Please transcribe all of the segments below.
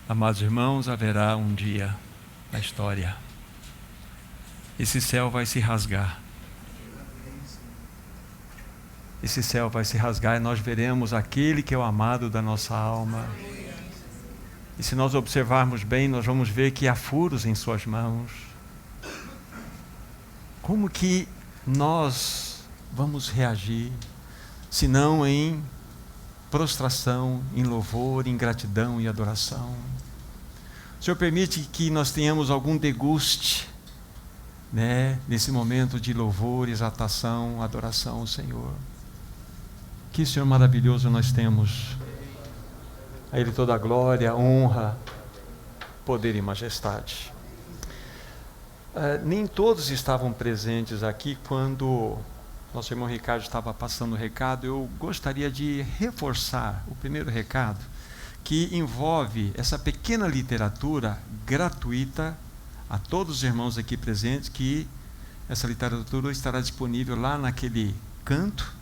Amados irmãos, haverá um dia na história. Esse céu vai se rasgar. Esse céu vai se rasgar e nós veremos aquele que é o amado da nossa alma. E se nós observarmos bem, nós vamos ver que há furos em suas mãos. Como que nós vamos reagir, se não em prostração, em louvor, em gratidão e adoração? O Senhor permite que nós tenhamos algum deguste, nesse momento de louvor, exaltação, adoração ao Senhor. Que Senhor maravilhoso nós temos. A Ele toda a glória, honra, poder e majestade. Nem todos estavam presentes aqui quando nosso irmão Ricardo estava passando o recado. Eu gostaria de reforçar o primeiro recado, que envolve essa pequena literatura gratuita a todos os irmãos aqui presentes, que essa literatura estará disponível lá naquele canto.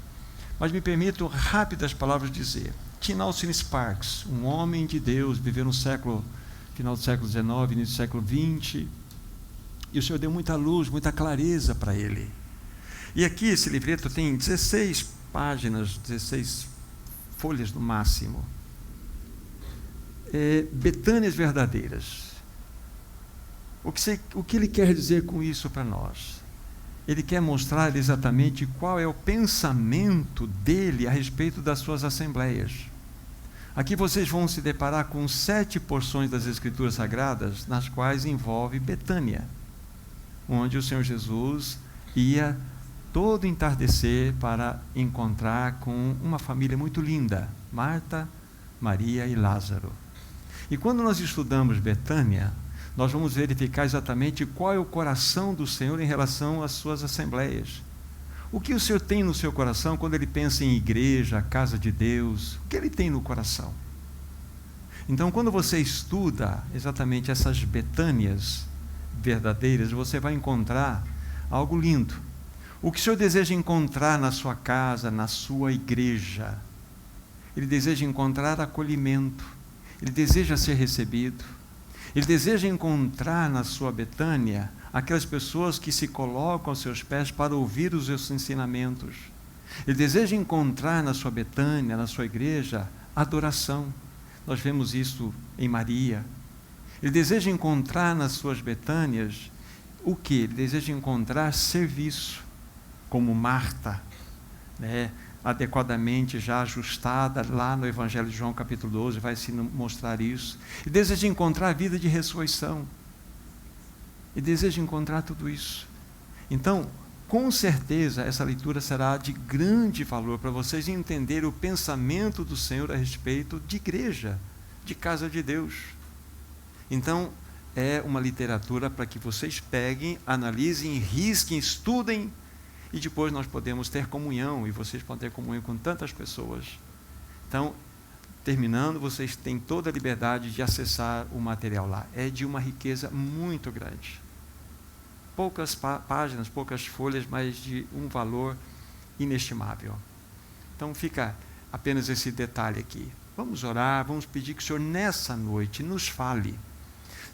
Mas me permitam rápidas palavras dizer. T.Nelson Sparks, um homem de Deus, viveu no final do século XIX, início do século XX, e o Senhor deu muita luz, muita clareza para ele. E aqui esse livreto tem 16 páginas, 16 folhas no máximo. Betânias verdadeiras. O que ele quer dizer com isso para nós? Ele quer mostrar exatamente qual é o pensamento dele a respeito das suas assembleias. Aqui vocês vão se deparar com 7 porções das Escrituras Sagradas, nas quais envolve Betânia, onde o Senhor Jesus ia todo entardecer para encontrar com uma família muito linda, Marta, Maria e Lázaro. E quando nós estudamos Betânia, nós vamos verificar exatamente qual é o coração do Senhor em relação às suas assembleias. O que o Senhor tem no seu coração quando Ele pensa em igreja, casa de Deus? O que Ele tem no coração? Então, quando você estuda exatamente essas Betânias verdadeiras, você vai encontrar algo lindo. O que o Senhor deseja encontrar na sua casa, na sua igreja? Ele deseja encontrar acolhimento. Ele deseja ser recebido. Ele deseja encontrar na sua Betânia aquelas pessoas que se colocam aos seus pés para ouvir os seus ensinamentos. Ele deseja encontrar na sua Betânia, na sua igreja, adoração. Nós vemos isso em Maria. Ele deseja encontrar nas suas Betânias o que? Ele deseja encontrar serviço, como Marta, adequadamente já ajustada lá no Evangelho de João capítulo 12, vai se mostrar isso. E deseja encontrar a vida de ressurreição. E deseja encontrar tudo isso. Então, com certeza, essa leitura será de grande valor para vocês entenderem o pensamento do Senhor a respeito de igreja, de casa de Deus. Então, é uma literatura para que vocês peguem, analisem, risquem, estudem, e depois nós podemos ter comunhão, e vocês podem ter comunhão com tantas pessoas. Então, terminando, vocês têm toda a liberdade de acessar o material lá. É de uma riqueza muito grande. Poucas páginas, poucas folhas, mas de um valor inestimável. Então, fica apenas esse detalhe aqui. Vamos orar, vamos pedir que o Senhor, nessa noite, nos fale.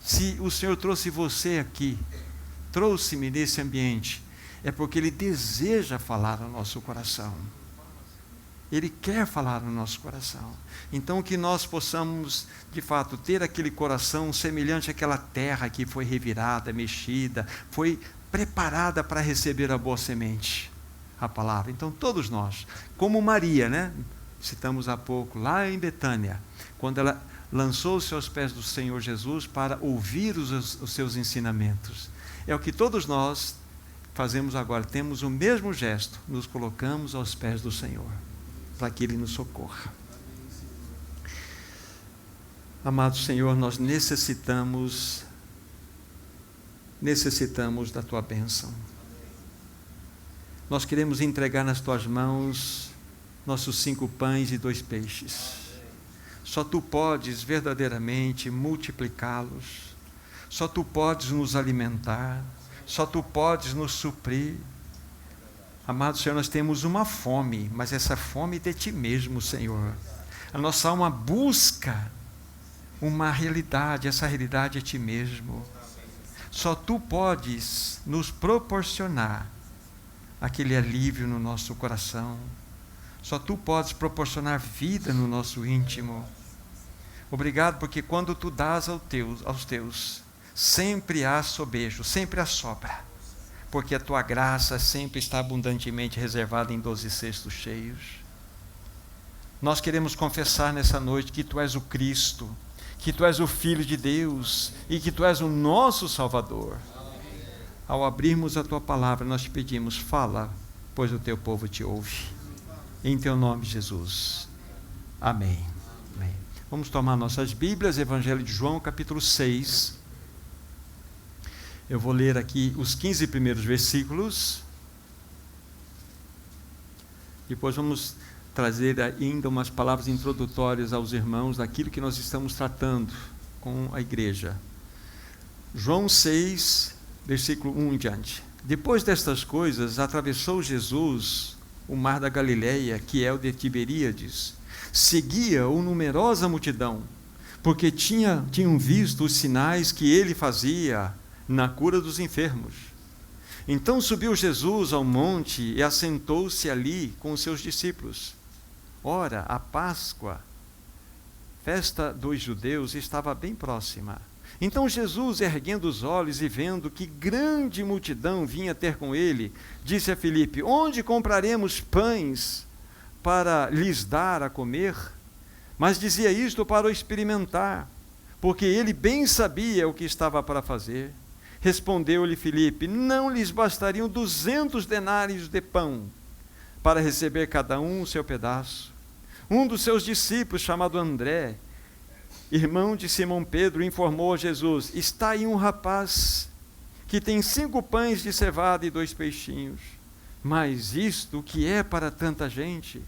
Se o Senhor trouxe você aqui, trouxe-me nesse ambiente, é porque Ele deseja falar no nosso coração. Ele quer falar no nosso coração. Então, que nós possamos, de fato, ter aquele coração semelhante àquela terra que foi revirada, mexida, foi preparada para receber a boa semente, a palavra. Então, todos nós, como Maria, citamos há pouco, lá em Betânia, quando ela lançou-se aos pés do Senhor Jesus para ouvir os seus ensinamentos. É o que todos nós fazemos agora, temos o mesmo gesto, nos colocamos aos pés do Senhor, para que Ele nos socorra. Amado Senhor, nós necessitamos da Tua bênção. Nós queremos entregar nas Tuas mãos nossos 5 pães e 2 peixes. Só Tu podes verdadeiramente multiplicá-los. Só Tu podes nos alimentar. Só Tu podes nos suprir. Amado Senhor, nós temos uma fome, mas essa fome é de Ti mesmo, Senhor. A nossa alma busca uma realidade, essa realidade é Ti mesmo. Só Tu podes nos proporcionar aquele alívio no nosso coração. Só Tu podes proporcionar vida no nosso íntimo. Obrigado, porque quando Tu dás aos Teus, sempre há sobejo, sempre há sobra. Porque a Tua graça sempre está abundantemente reservada em 12 cestos cheios. Nós queremos confessar nessa noite que Tu és o Cristo, que Tu és o Filho de Deus e que Tu és o nosso Salvador. Ao abrirmos a Tua palavra, nós Te pedimos, fala, pois o Teu povo Te ouve. Em Teu nome, Jesus. Amém. Amém. Vamos tomar nossas Bíblias, Evangelho de João, capítulo 6. Eu vou ler aqui os 15 primeiros versículos. Depois vamos trazer ainda umas palavras introdutórias aos irmãos daquilo que nós estamos tratando com a igreja. João 6, versículo 1 em diante. Depois destas coisas, atravessou Jesus o mar da Galileia, que é o de Tiberíades. Seguia-o numerosa multidão, porque tinham visto os sinais que ele fazia na cura dos enfermos. Então subiu Jesus ao monte e assentou-se ali com os seus discípulos. Ora, a Páscoa, festa dos judeus, estava bem próxima. Então Jesus, erguendo os olhos e vendo que grande multidão vinha ter com ele, disse a Filipe: onde compraremos pães para lhes dar a comer? Mas dizia isto para o experimentar, porque ele bem sabia o que estava para fazer. Respondeu-lhe Filipe: não lhes bastariam 200 denários de pão, para receber cada um o seu pedaço? Um dos seus discípulos, chamado André, irmão de Simão Pedro, informou a Jesus: está aí um rapaz que tem 5 pães de cevada e 2 peixinhos. Mas isto o que é para tanta gente?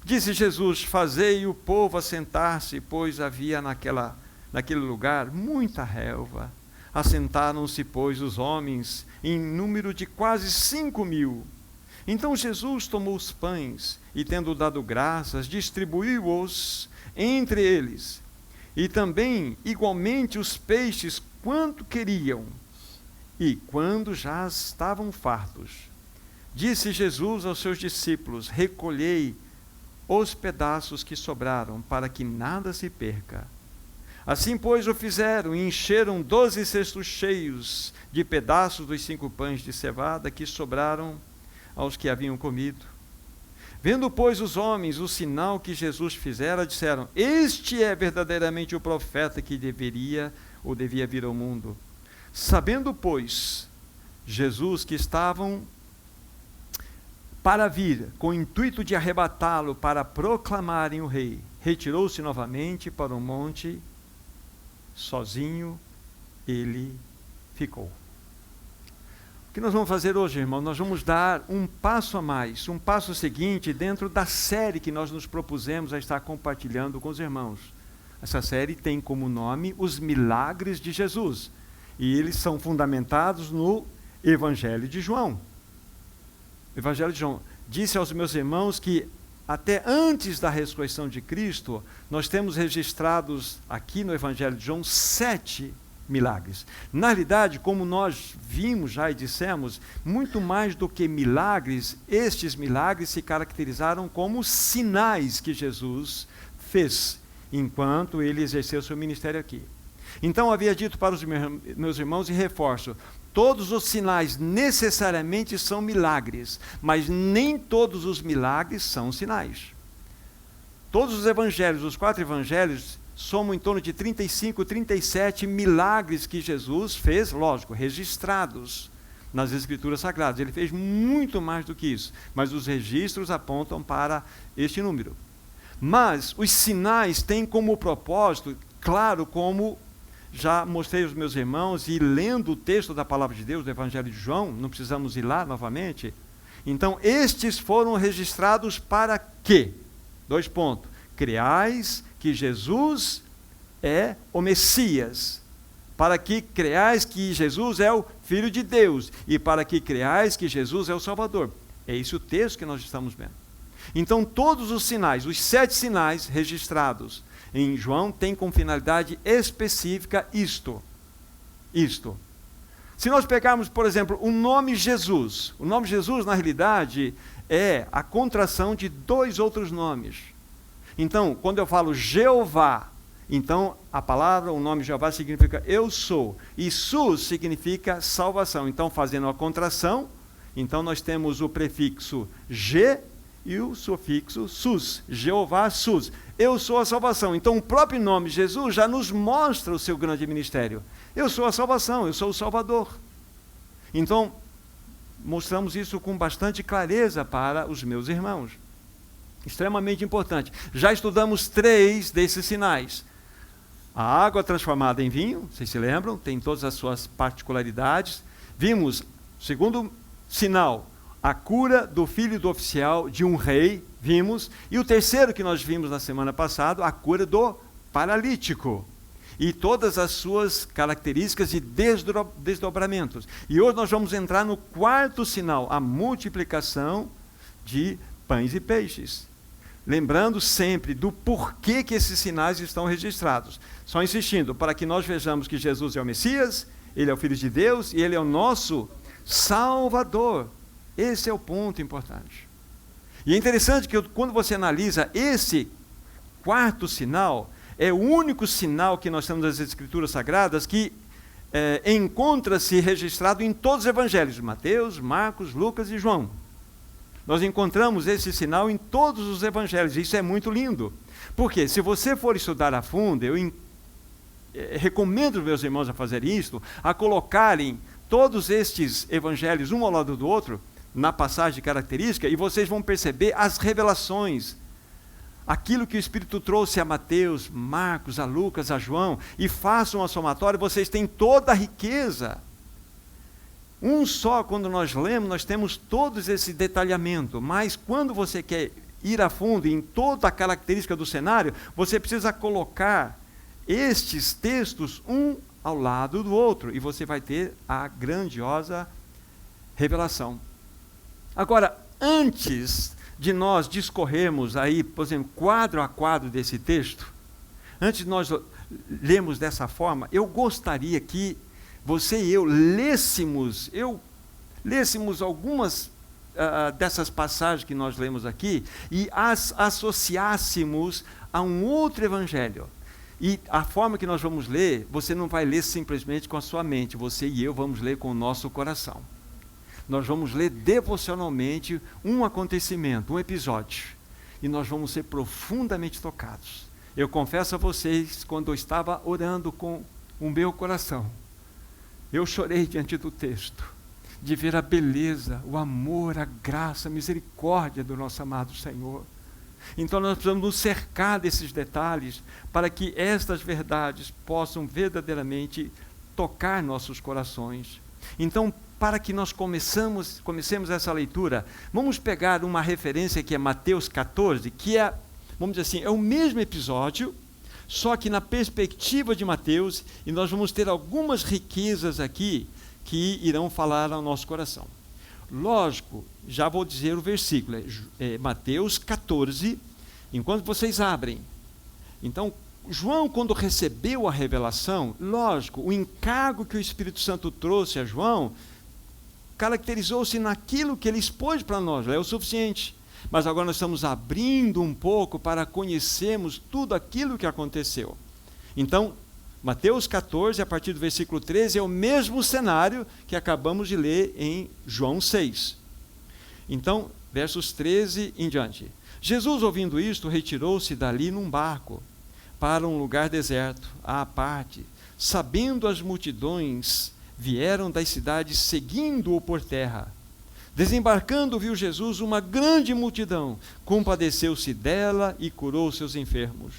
Disse Jesus: fazei o povo assentar-se, pois havia naquele lugar muita relva. Assentaram-se, pois, os homens, em número de quase 5.000. Então Jesus tomou os pães e, tendo dado graças, distribuiu-os entre eles, e também, igualmente, os peixes, quanto queriam. E, quando já estavam fartos, disse Jesus aos seus discípulos: recolhei os pedaços que sobraram, para que nada se perca. Assim, pois, o fizeram, e encheram 12 cestos cheios de pedaços dos 5 pães de cevada que sobraram aos que haviam comido. Vendo, pois, os homens o sinal que Jesus fizera, disseram: este é verdadeiramente o profeta que devia vir ao mundo. Sabendo, pois, Jesus que estavam para vir, com o intuito de arrebatá-lo para proclamarem o rei, retirou-se novamente para o monte. Sozinho ele ficou. O que nós vamos fazer hoje, irmão? Nós vamos dar um passo a mais, um passo seguinte dentro da série que nós nos propusemos a estar compartilhando com os irmãos. Essa série tem como nome Os Milagres de Jesus, e eles são fundamentados no Evangelho de João. O Evangelho de João. Disse aos meus irmãos que até antes da ressurreição de Cristo, nós temos registrados aqui no Evangelho de João 7 milagres. Na realidade, como nós vimos já e dissemos, muito mais do que milagres, estes milagres se caracterizaram como sinais que Jesus fez, enquanto ele exerceu seu ministério aqui. Então, havia dito para os meus irmãos, e reforço, todos os sinais necessariamente são milagres, mas nem todos os milagres são sinais. Todos os evangelhos, os 4 evangelhos, somam em torno de 35, 37 milagres que Jesus fez, lógico, registrados nas Escrituras Sagradas. Ele fez muito mais do que isso, mas os registros apontam para este número. Mas os sinais têm como propósito, claro, como já mostrei aos meus irmãos, e lendo o texto da Palavra de Deus, do Evangelho de João, não precisamos ir lá novamente. Então, estes foram registrados para quê? 2 pontos. Creais que Jesus é o Messias, para que creais que Jesus é o Filho de Deus, e para que creais que Jesus é o Salvador. É esse o texto que nós estamos vendo. Então, todos os sinais, os 7 sinais registrados em João tem como finalidade específica isto. Se nós pegarmos, por exemplo, o nome Jesus na realidade é a contração de 2 outros nomes. Então, quando eu falo Jeová, então a palavra, o nome Jeová significa eu sou, e Sus significa salvação. Então, fazendo a contração, então nós temos o prefixo Je e o sufixo Sus, Jeová Sus, eu sou a salvação. Então o próprio nome Jesus já nos mostra o seu grande ministério. Eu sou a salvação, eu sou o Salvador. Então, mostramos isso com bastante clareza para os meus irmãos. Extremamente importante. Já estudamos 3 desses sinais. A água transformada em vinho, vocês se lembram, tem todas as suas particularidades. Vimos, segundo sinal, a cura do filho do oficial de um rei, vimos. E o terceiro que nós vimos na semana passada, a cura do paralítico. E todas as suas características e desdobramentos. E hoje nós vamos entrar no 4º sinal, a multiplicação de pães e peixes. Lembrando sempre do porquê que esses sinais estão registrados. Só insistindo, para que nós vejamos que Jesus é o Messias, Ele é o Filho de Deus e Ele é o nosso Salvador. Esse é o ponto importante. E é interessante que quando você analisa esse 4º sinal, é o único sinal que nós temos nas Escrituras Sagradas que encontra-se registrado em todos os evangelhos, Mateus, Marcos, Lucas e João. Nós encontramos esse sinal em todos os evangelhos, isso é muito lindo. Porque se você for estudar a fundo, eu recomendo os meus irmãos a fazerem isso, a colocarem todos estes evangelhos um ao lado do outro, na passagem característica, e vocês vão perceber as revelações, aquilo que o Espírito trouxe a Mateus, Marcos, a Lucas, a João, e façam a somatória, vocês têm toda a riqueza. Um só, quando nós lemos, nós temos todo esse detalhamento, mas quando você quer ir a fundo em toda a característica do cenário, você precisa colocar estes textos um ao lado do outro, e você vai ter a grandiosa revelação. Agora, antes de nós discorrermos aí, por exemplo, quadro a quadro desse texto, antes de nós lermos dessa forma, eu gostaria que você e eu lêssemos algumas dessas passagens que nós lemos aqui e as associássemos a um outro evangelho. E a forma que nós vamos ler, você não vai ler simplesmente com a sua mente, você e eu vamos ler com o nosso coração. Nós vamos ler devocionalmente um acontecimento, um episódio, e nós vamos ser profundamente tocados. Eu confesso a vocês, quando eu estava orando com o meu coração, eu chorei diante do texto, de ver a beleza, o amor, a graça, a misericórdia do nosso amado Senhor. Então nós precisamos nos cercar desses detalhes, para que estas verdades possam verdadeiramente tocar nossos corações. Então, para que nós comecemos essa leitura, vamos pegar uma referência que é Mateus 14, que é, vamos dizer assim, é o mesmo episódio, só que na perspectiva de Mateus, e nós vamos ter algumas riquezas aqui que irão falar ao nosso coração. Lógico, já vou dizer o versículo, é Mateus 14, enquanto vocês abrem. Então, João, quando recebeu a revelação, lógico, o encargo que o Espírito Santo trouxe a João, caracterizou-se naquilo que ele expôs para nós, é o suficiente. Mas agora nós estamos abrindo um pouco para conhecermos tudo aquilo que aconteceu. Então, Mateus 14, a partir do versículo 13, é o mesmo cenário que acabamos de ler em João 6. Então, versos 13 em diante. Jesus, ouvindo isto, retirou-se dali num barco, para um lugar deserto, à parte. Sabendo as multidões, vieram das cidades seguindo-o por terra. Desembarcando, viu Jesus uma grande multidão, compadeceu-se dela e curou seus enfermos.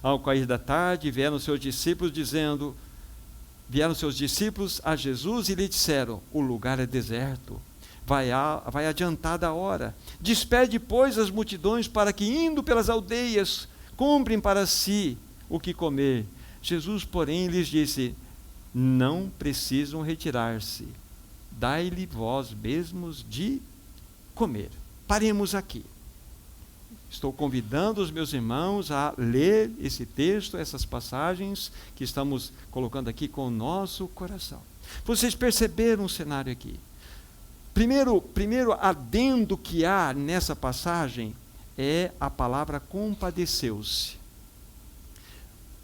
Ao cair da tarde, vieram seus discípulos a Jesus e lhe disseram: o lugar é deserto, vai adiantada a hora. Despede, pois, as multidões para que, indo pelas aldeias, comprem para si o que comer. Jesus, porém, lhes disse: não precisam retirar-se, dai-lhe vós mesmos de comer. Paremos aqui. Estou convidando os meus irmãos a ler esse texto, essas passagens que estamos colocando aqui com o nosso coração. Vocês perceberam o cenário aqui? Primeiro adendo que há nessa passagem é a palavra compadeceu-se.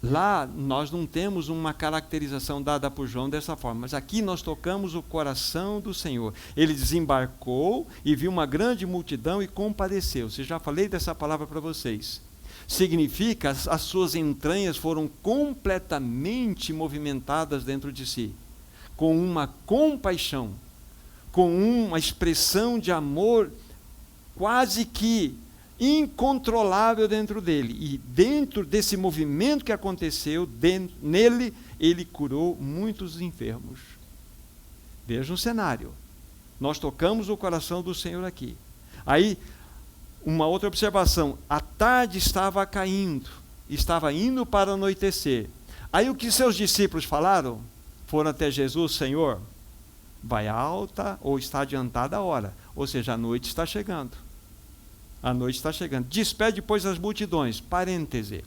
Lá nós não temos uma caracterização dada por João dessa forma, mas aqui nós tocamos o coração do Senhor. Ele desembarcou e viu uma grande multidão e compadeceu-se. Já falei dessa palavra para vocês. Significa as suas entranhas foram completamente movimentadas dentro de si, com uma compaixão, com uma expressão de amor quase que incontrolável dentro dele. E dentro desse movimento que aconteceu, nele, ele curou muitos enfermos. Veja o cenário. Nós tocamos o coração do Senhor aqui. Aí, uma outra observação. A tarde estava caindo, estava indo para anoitecer. Aí o que seus discípulos falaram? Foram até Jesus: Senhor, vai alta ou está adiantada a hora. Ou seja, a noite está chegando. A noite está chegando. Despede, pois, as multidões. Parêntese.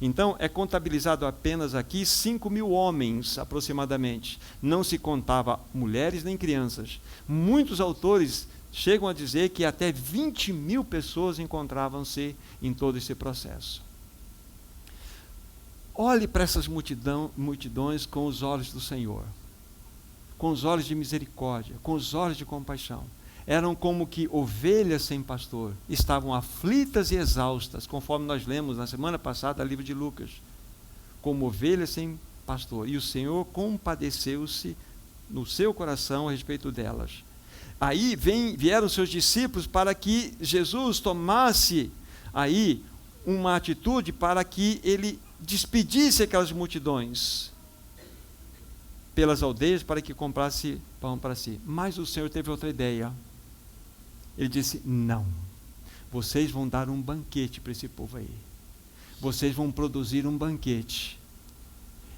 Então, é contabilizado apenas aqui 5.000 homens, aproximadamente. Não se contava mulheres nem crianças. Muitos autores chegam a dizer que até 20.000 pessoas encontravam-se em todo esse processo. Olhe para essas multidões com os olhos do Senhor, com os olhos de misericórdia, com os olhos de compaixão. Eram como que ovelhas sem pastor, estavam aflitas e exaustas, conforme nós lemos na semana passada no livro de Lucas, como ovelhas sem pastor, e o Senhor compadeceu-se no seu coração a respeito delas. Aí vieram seus discípulos para que Jesus tomasse aí uma atitude para que ele despedisse aquelas multidões pelas aldeias para que comprasse pão para si. Mas o Senhor teve outra ideia. Ele disse: não, vocês vão dar um banquete para esse povo aí. Vocês vão produzir um banquete.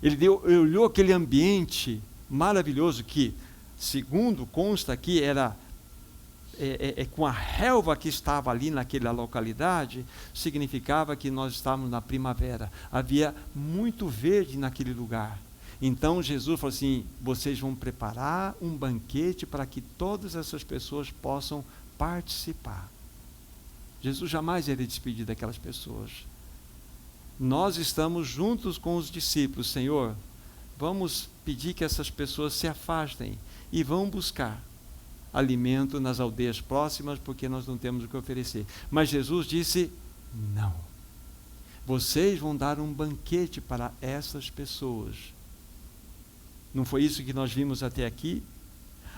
Ele olhou aquele ambiente maravilhoso que, segundo consta aqui, era com a relva que estava ali naquela localidade, significava que nós estávamos na primavera. Havia muito verde naquele lugar. Então Jesus falou assim: vocês vão preparar um banquete para que todas essas pessoas possam participar. Jesus jamais iria despedir daquelas pessoas. Nós estamos juntos com os discípulos. Senhor, vamos pedir que essas pessoas se afastem e vão buscar alimento nas aldeias próximas, porque nós não temos o que oferecer. Mas Jesus disse: não, vocês vão dar um banquete para essas pessoas. Não foi isso que nós vimos até aqui?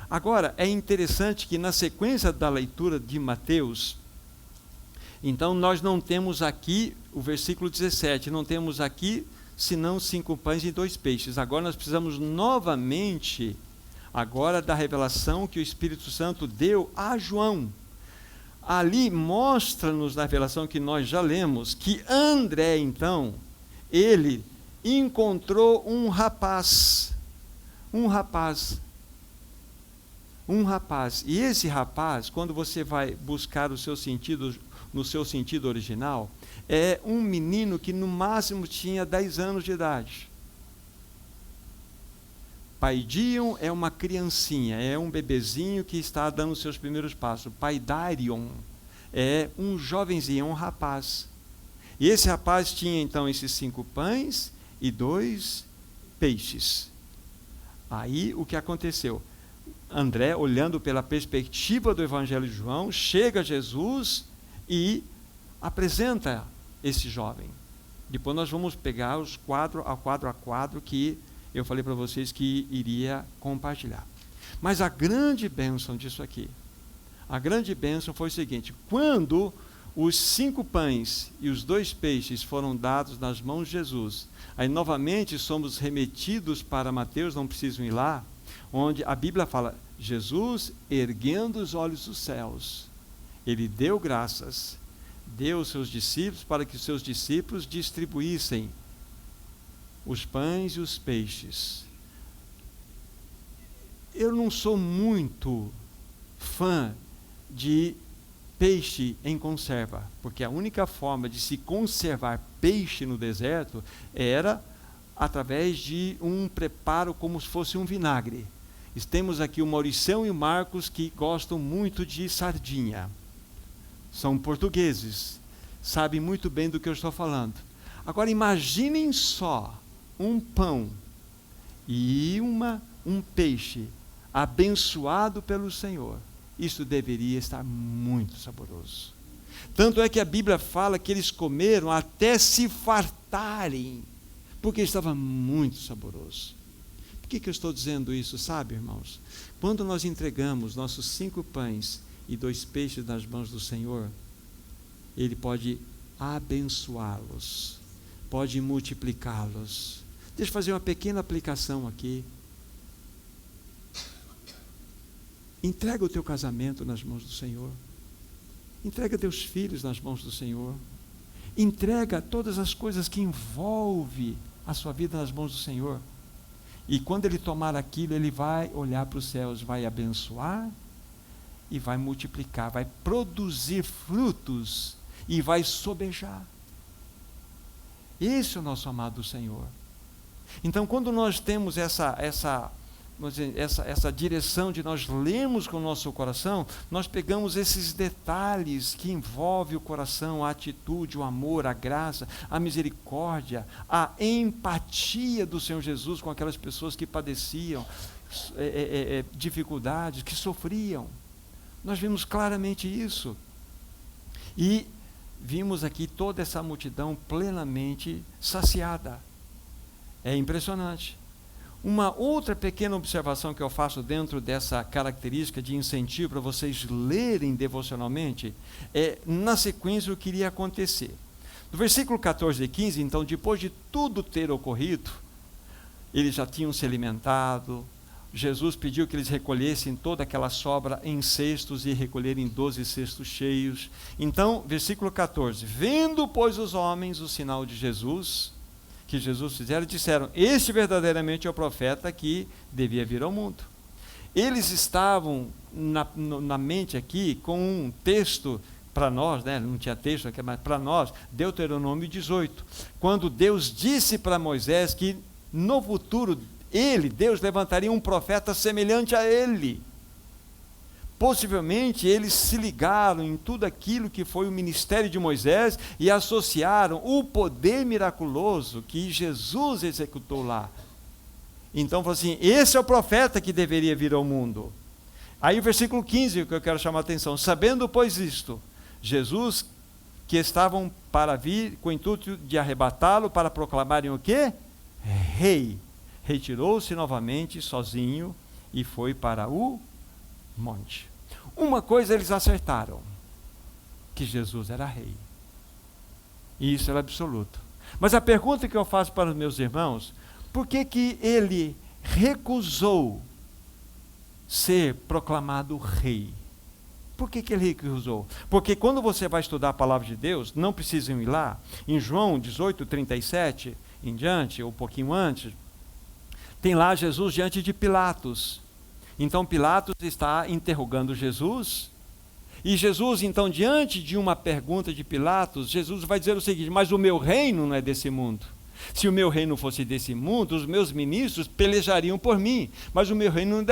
Agora, é interessante que na sequência da leitura de Mateus, então nós não temos aqui o versículo 17, não temos aqui senão 5 pães e 2 peixes. Agora nós precisamos novamente, agora da revelação que o Espírito Santo deu a João. Ali mostra-nos na revelação que nós já lemos, que André então, ele encontrou um rapaz, e esse rapaz, quando você vai buscar o seu sentido, no seu sentido original, é um menino que no máximo tinha 10 anos de idade. Paidion é uma criancinha, é um bebezinho que está dando os seus primeiros passos. Paidarion é um jovenzinho, um rapaz. E esse rapaz tinha então esses 5 pães e 2 peixes. Aí o que aconteceu? André, olhando pela perspectiva do Evangelho de João, chega a Jesus e apresenta esse jovem. Depois nós vamos pegar os quadro a quadro que eu falei para vocês que iria compartilhar. Mas a grande bênção disso aqui, a grande bênção foi o seguinte: quando os 5 pães e os 2 peixes foram dados nas mãos de Jesus, aí novamente somos remetidos para Mateus, não precisam ir lá, onde a Bíblia fala: Jesus, erguendo os olhos dos céus, ele deu graças, deu aos seus discípulos para que os seus discípulos distribuíssem os pães e os peixes. Eu não sou muito fã de peixe em conserva, porque a única forma de se conservar peixe no deserto era através de um preparo como se fosse um vinagre. Temos aqui o Mauricião e o Marcos, que gostam muito de sardinha. São portugueses, sabem muito bem do que eu estou falando. Agora imaginem só um pão e um peixe abençoado pelo Senhor. Isso deveria estar muito saboroso. Tanto é que a Bíblia fala que eles comeram até se fartarem, porque estava muito saboroso. Por que eu estou dizendo isso, sabe, irmãos? Quando nós entregamos nossos 5 pães e 2 peixes nas mãos do Senhor, Ele pode abençoá-los, pode multiplicá-los. Deixa eu fazer uma pequena aplicação aqui. Entrega o teu casamento nas mãos do Senhor. Entrega teus filhos nas mãos do Senhor. Entrega todas as coisas que envolvem a sua vida nas mãos do Senhor. E quando Ele tomar aquilo, Ele vai olhar para os céus, vai abençoar e vai multiplicar, vai produzir frutos e vai sobejar. Esse é o nosso amado Senhor. Então, quando nós temos essa direção de nós lermos com o nosso coração, nós pegamos esses detalhes que envolvem o coração, a atitude, o amor, a graça, a misericórdia, a empatia do Senhor Jesus com aquelas pessoas que padeciam dificuldades, que sofriam. Nós vimos claramente isso. E vimos aqui toda essa multidão plenamente saciada. É impressionante. Uma outra pequena observação que eu faço dentro dessa característica de incentivo para vocês lerem devocionalmente, é na sequência o que iria acontecer. No versículo 14 e 15, então, depois de tudo ter ocorrido, eles já tinham se alimentado, Jesus pediu que eles recolhessem toda aquela sobra em cestos e recolherem 12 cestos cheios. Então, versículo 14, vendo, pois, os homens o sinal de Jesus, que Jesus fizeram, disseram, este verdadeiramente é o profeta que devia vir ao mundo. Eles estavam na mente aqui com um texto para nós, né? Não tinha texto aqui, mas para nós, Deuteronômio 18, quando Deus disse para Moisés que no futuro Deus levantaria um profeta semelhante a ele. Possivelmente eles se ligaram em tudo aquilo que foi o ministério de Moisés e associaram o poder miraculoso que Jesus executou lá. Então falou assim, esse é o profeta que deveria vir ao mundo. Aí o versículo 15, que eu quero chamar a atenção, sabendo pois isto, Jesus, que estavam para vir com o intuito de arrebatá-lo para proclamarem o quê? Rei. Retirou-se novamente sozinho e foi para o monte. Uma coisa eles acertaram, que Jesus era rei. E isso era absoluto. Mas a pergunta que eu faço para os meus irmãos, por que ele recusou ser proclamado rei? Por que ele recusou? Porque quando você vai estudar a palavra de Deus, não precisam ir lá, em João 18, 37, em diante, ou um pouquinho antes, tem lá Jesus diante de Pilatos. Então Pilatos está interrogando Jesus, e Jesus então, diante de uma pergunta de Pilatos, Jesus vai dizer o seguinte, mas o meu reino não é desse mundo. Se o meu reino fosse desse mundo, os meus ministros pelejariam por mim, mas o meu reino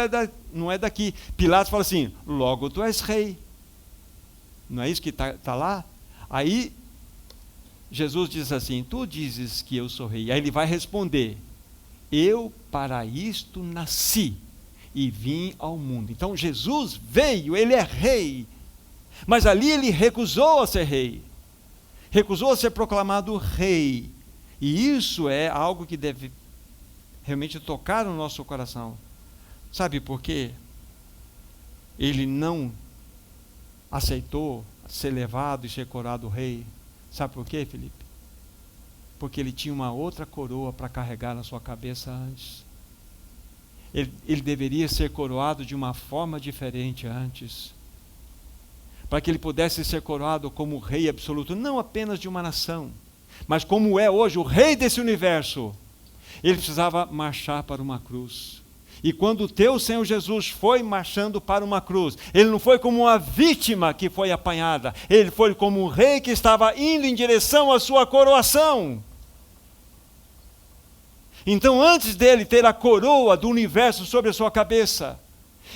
não é daqui. Pilatos fala assim, logo tu és rei. Não é isso que está lá? Aí Jesus diz assim, tu dizes que eu sou rei. Aí ele vai responder, eu para isto nasci e vim ao mundo. Então Jesus veio, ele é rei, mas ali ele recusou a ser rei, recusou a ser proclamado rei, e isso é algo que deve realmente tocar no nosso coração. Sabe por quê? Ele não aceitou ser levado e ser coroado rei. Sabe por quê, Felipe? Porque ele tinha uma outra coroa para carregar na sua cabeça antes. Ele deveria ser coroado de uma forma diferente antes, para que ele pudesse ser coroado como rei absoluto, não apenas de uma nação, mas como é hoje o rei desse universo. Ele precisava marchar para uma cruz, E quando o teu Senhor Jesus foi marchando para uma cruz, ele não foi como uma vítima que foi apanhada, ele foi como um rei que estava indo em direção à sua coroação. Então, antes dele ter a coroa do universo sobre a sua cabeça,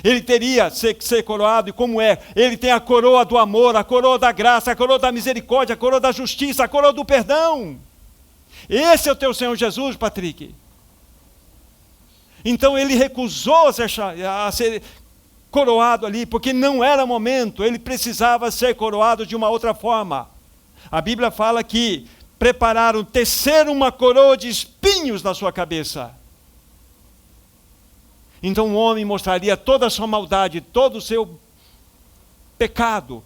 ele teria que ser coroado, e como é? Ele tem a coroa do amor, a coroa da graça, a coroa da misericórdia, a coroa da justiça, a coroa do perdão. Esse é o teu Senhor Jesus, Patrick. Então ele recusou a ser coroado ali, porque não era momento, ele precisava ser coroado de uma outra forma. A Bíblia fala que prepararam, teceram uma coroa de espinhos na sua cabeça. Então o homem mostraria toda a sua maldade, todo o seu pecado.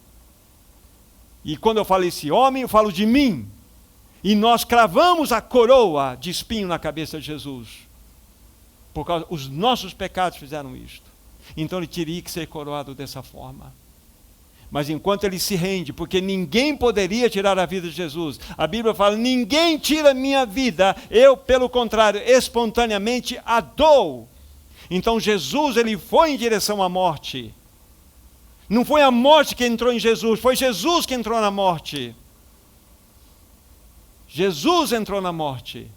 E quando eu falo esse homem, eu falo de mim. E nós cravamos a coroa de espinho na cabeça de Jesus. Por causa os nossos pecados fizeram isto. Então ele teria que ser coroado dessa forma. Mas enquanto ele se rende, porque ninguém poderia tirar a vida de Jesus. A Bíblia fala, ninguém tira minha vida, eu, pelo contrário, espontaneamente a dou. Então Jesus, ele foi em direção à morte. Não foi a morte que entrou em Jesus, foi Jesus que entrou na morte. Jesus entrou na morte.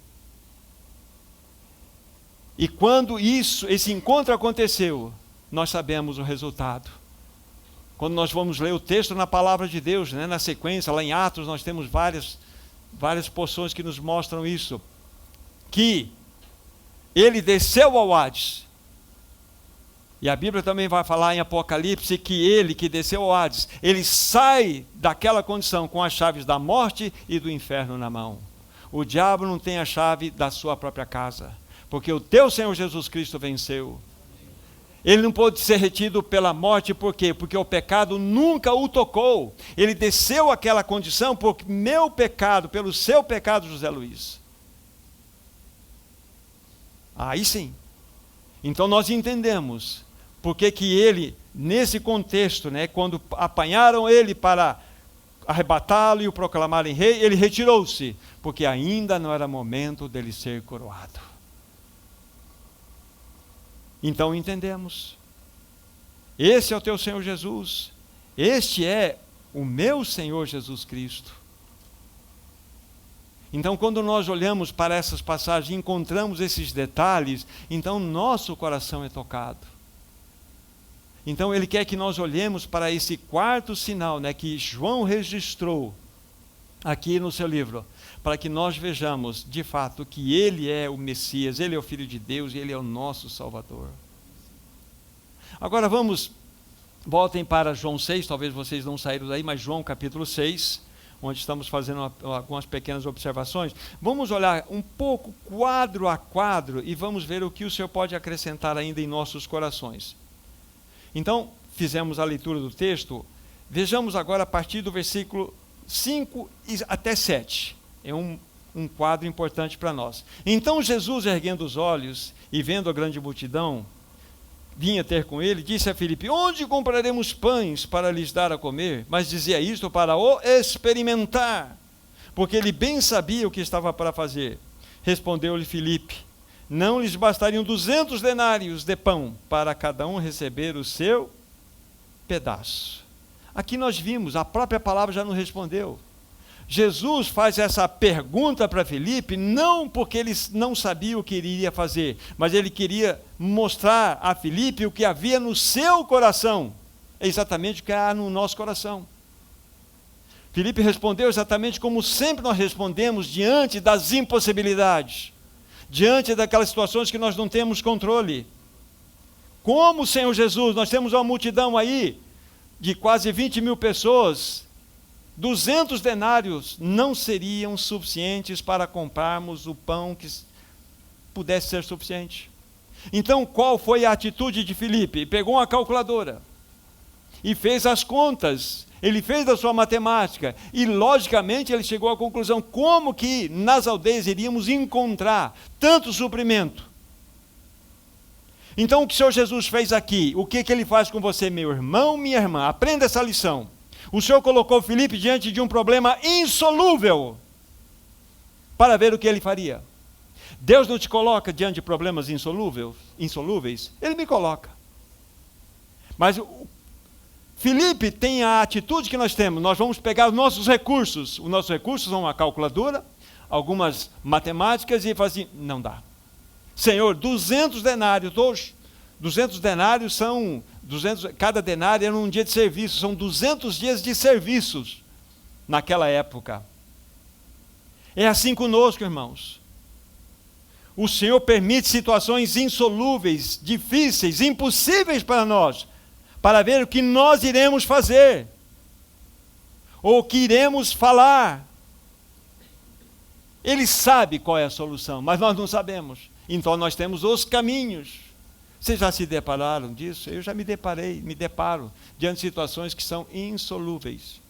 E quando esse encontro aconteceu, nós sabemos o resultado. Quando nós vamos ler o texto na palavra de Deus, né, na sequência, lá em Atos, nós temos várias porções que nos mostram isso. Que ele desceu ao Hades. E a Bíblia também vai falar em Apocalipse que ele que desceu ao Hades, ele sai daquela condição com as chaves da morte e do inferno na mão. O diabo não tem a chave da sua própria casa, porque o teu Senhor Jesus Cristo venceu. Ele não pôde ser retido pela morte, por quê? Porque o pecado nunca o tocou. Ele desceu àquela condição por meu pecado, pelo seu pecado, José Luiz. Aí sim. Então nós entendemos porque que ele, nesse contexto, né, quando apanharam ele para arrebatá-lo e o proclamarem rei, ele retirou-se, porque ainda não era momento dele ser coroado. Então entendemos. Esse é o teu Senhor Jesus. Este é o meu Senhor Jesus Cristo. Então, quando nós olhamos para essas passagens e encontramos esses detalhes, então nosso coração é tocado. Então, ele quer que nós olhemos para esse quarto sinal, né, que João registrou aqui no seu livro, para que nós vejamos, de fato, que ele é o Messias, ele é o Filho de Deus e ele é o nosso Salvador. Agora voltem para João 6, talvez vocês não saíram daí, mas João capítulo 6, onde estamos fazendo algumas pequenas observações. Vamos olhar um pouco quadro a quadro e vamos ver o que o Senhor pode acrescentar ainda em nossos corações. Então, fizemos a leitura do texto, vejamos agora a partir do versículo 5 até 7. É um quadro importante para nós. Então Jesus, erguendo os olhos e vendo a grande multidão, vinha ter com ele, disse a Filipe, onde compraremos pães para lhes dar a comer? Mas dizia isto para o experimentar, porque ele bem sabia o que estava para fazer. Respondeu-lhe Filipe, não lhes bastariam 200 denários de pão, para cada um receber o seu pedaço. Aqui nós vimos, a própria palavra já nos respondeu. Jesus faz essa pergunta para Filipe, não porque ele não sabia o que ele iria fazer, mas ele queria mostrar a Filipe o que havia no seu coração, é exatamente o que há no nosso coração. Filipe respondeu exatamente como sempre nós respondemos diante das impossibilidades, diante daquelas situações que nós não temos controle. Como, Senhor Jesus, nós temos uma multidão aí de quase 20 mil pessoas, 200 denários não seriam suficientes para comprarmos o pão que pudesse ser suficiente. Então, qual foi a atitude de Filipe? Pegou uma calculadora e fez as contas, ele fez a sua matemática e, logicamente, ele chegou à conclusão, como que nas aldeias iríamos encontrar tanto suprimento? Então, o que o Senhor Jesus fez aqui? O que ele faz com você, meu irmão, minha irmã? Aprenda essa lição. O Senhor colocou Filipe diante de um problema insolúvel para ver o que ele faria. Deus não te coloca diante de problemas insolúveis? Ele me coloca. Mas Filipe tem a atitude que nós temos. Nós vamos pegar os nossos recursos. Os nossos recursos são uma calculadora, algumas matemáticas e fazer assim, não dá. Senhor, 200 denários hoje. 200 denários são, cada denário era um dia de serviço, são 200 dias de serviços naquela época. É assim conosco, irmãos. O Senhor permite situações insolúveis, difíceis, impossíveis para nós, para ver o que nós iremos fazer, ou o que iremos falar. Ele sabe qual é a solução, mas nós não sabemos. Então nós temos os caminhos. Vocês já se depararam disso? Eu já me deparo diante de situações que são insolúveis.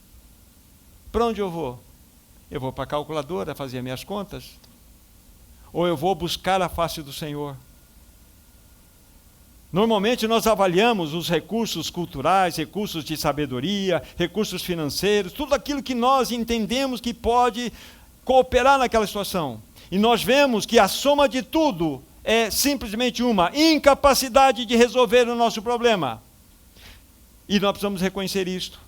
Para onde eu vou? Eu vou para a calculadora fazer as minhas contas? Ou eu vou buscar a face do Senhor? Normalmente nós avaliamos os recursos culturais, recursos de sabedoria, recursos financeiros, tudo aquilo que nós entendemos que pode cooperar naquela situação. E nós vemos que a soma de tudo é simplesmente uma incapacidade de resolver o nosso problema. E nós precisamos reconhecer isto.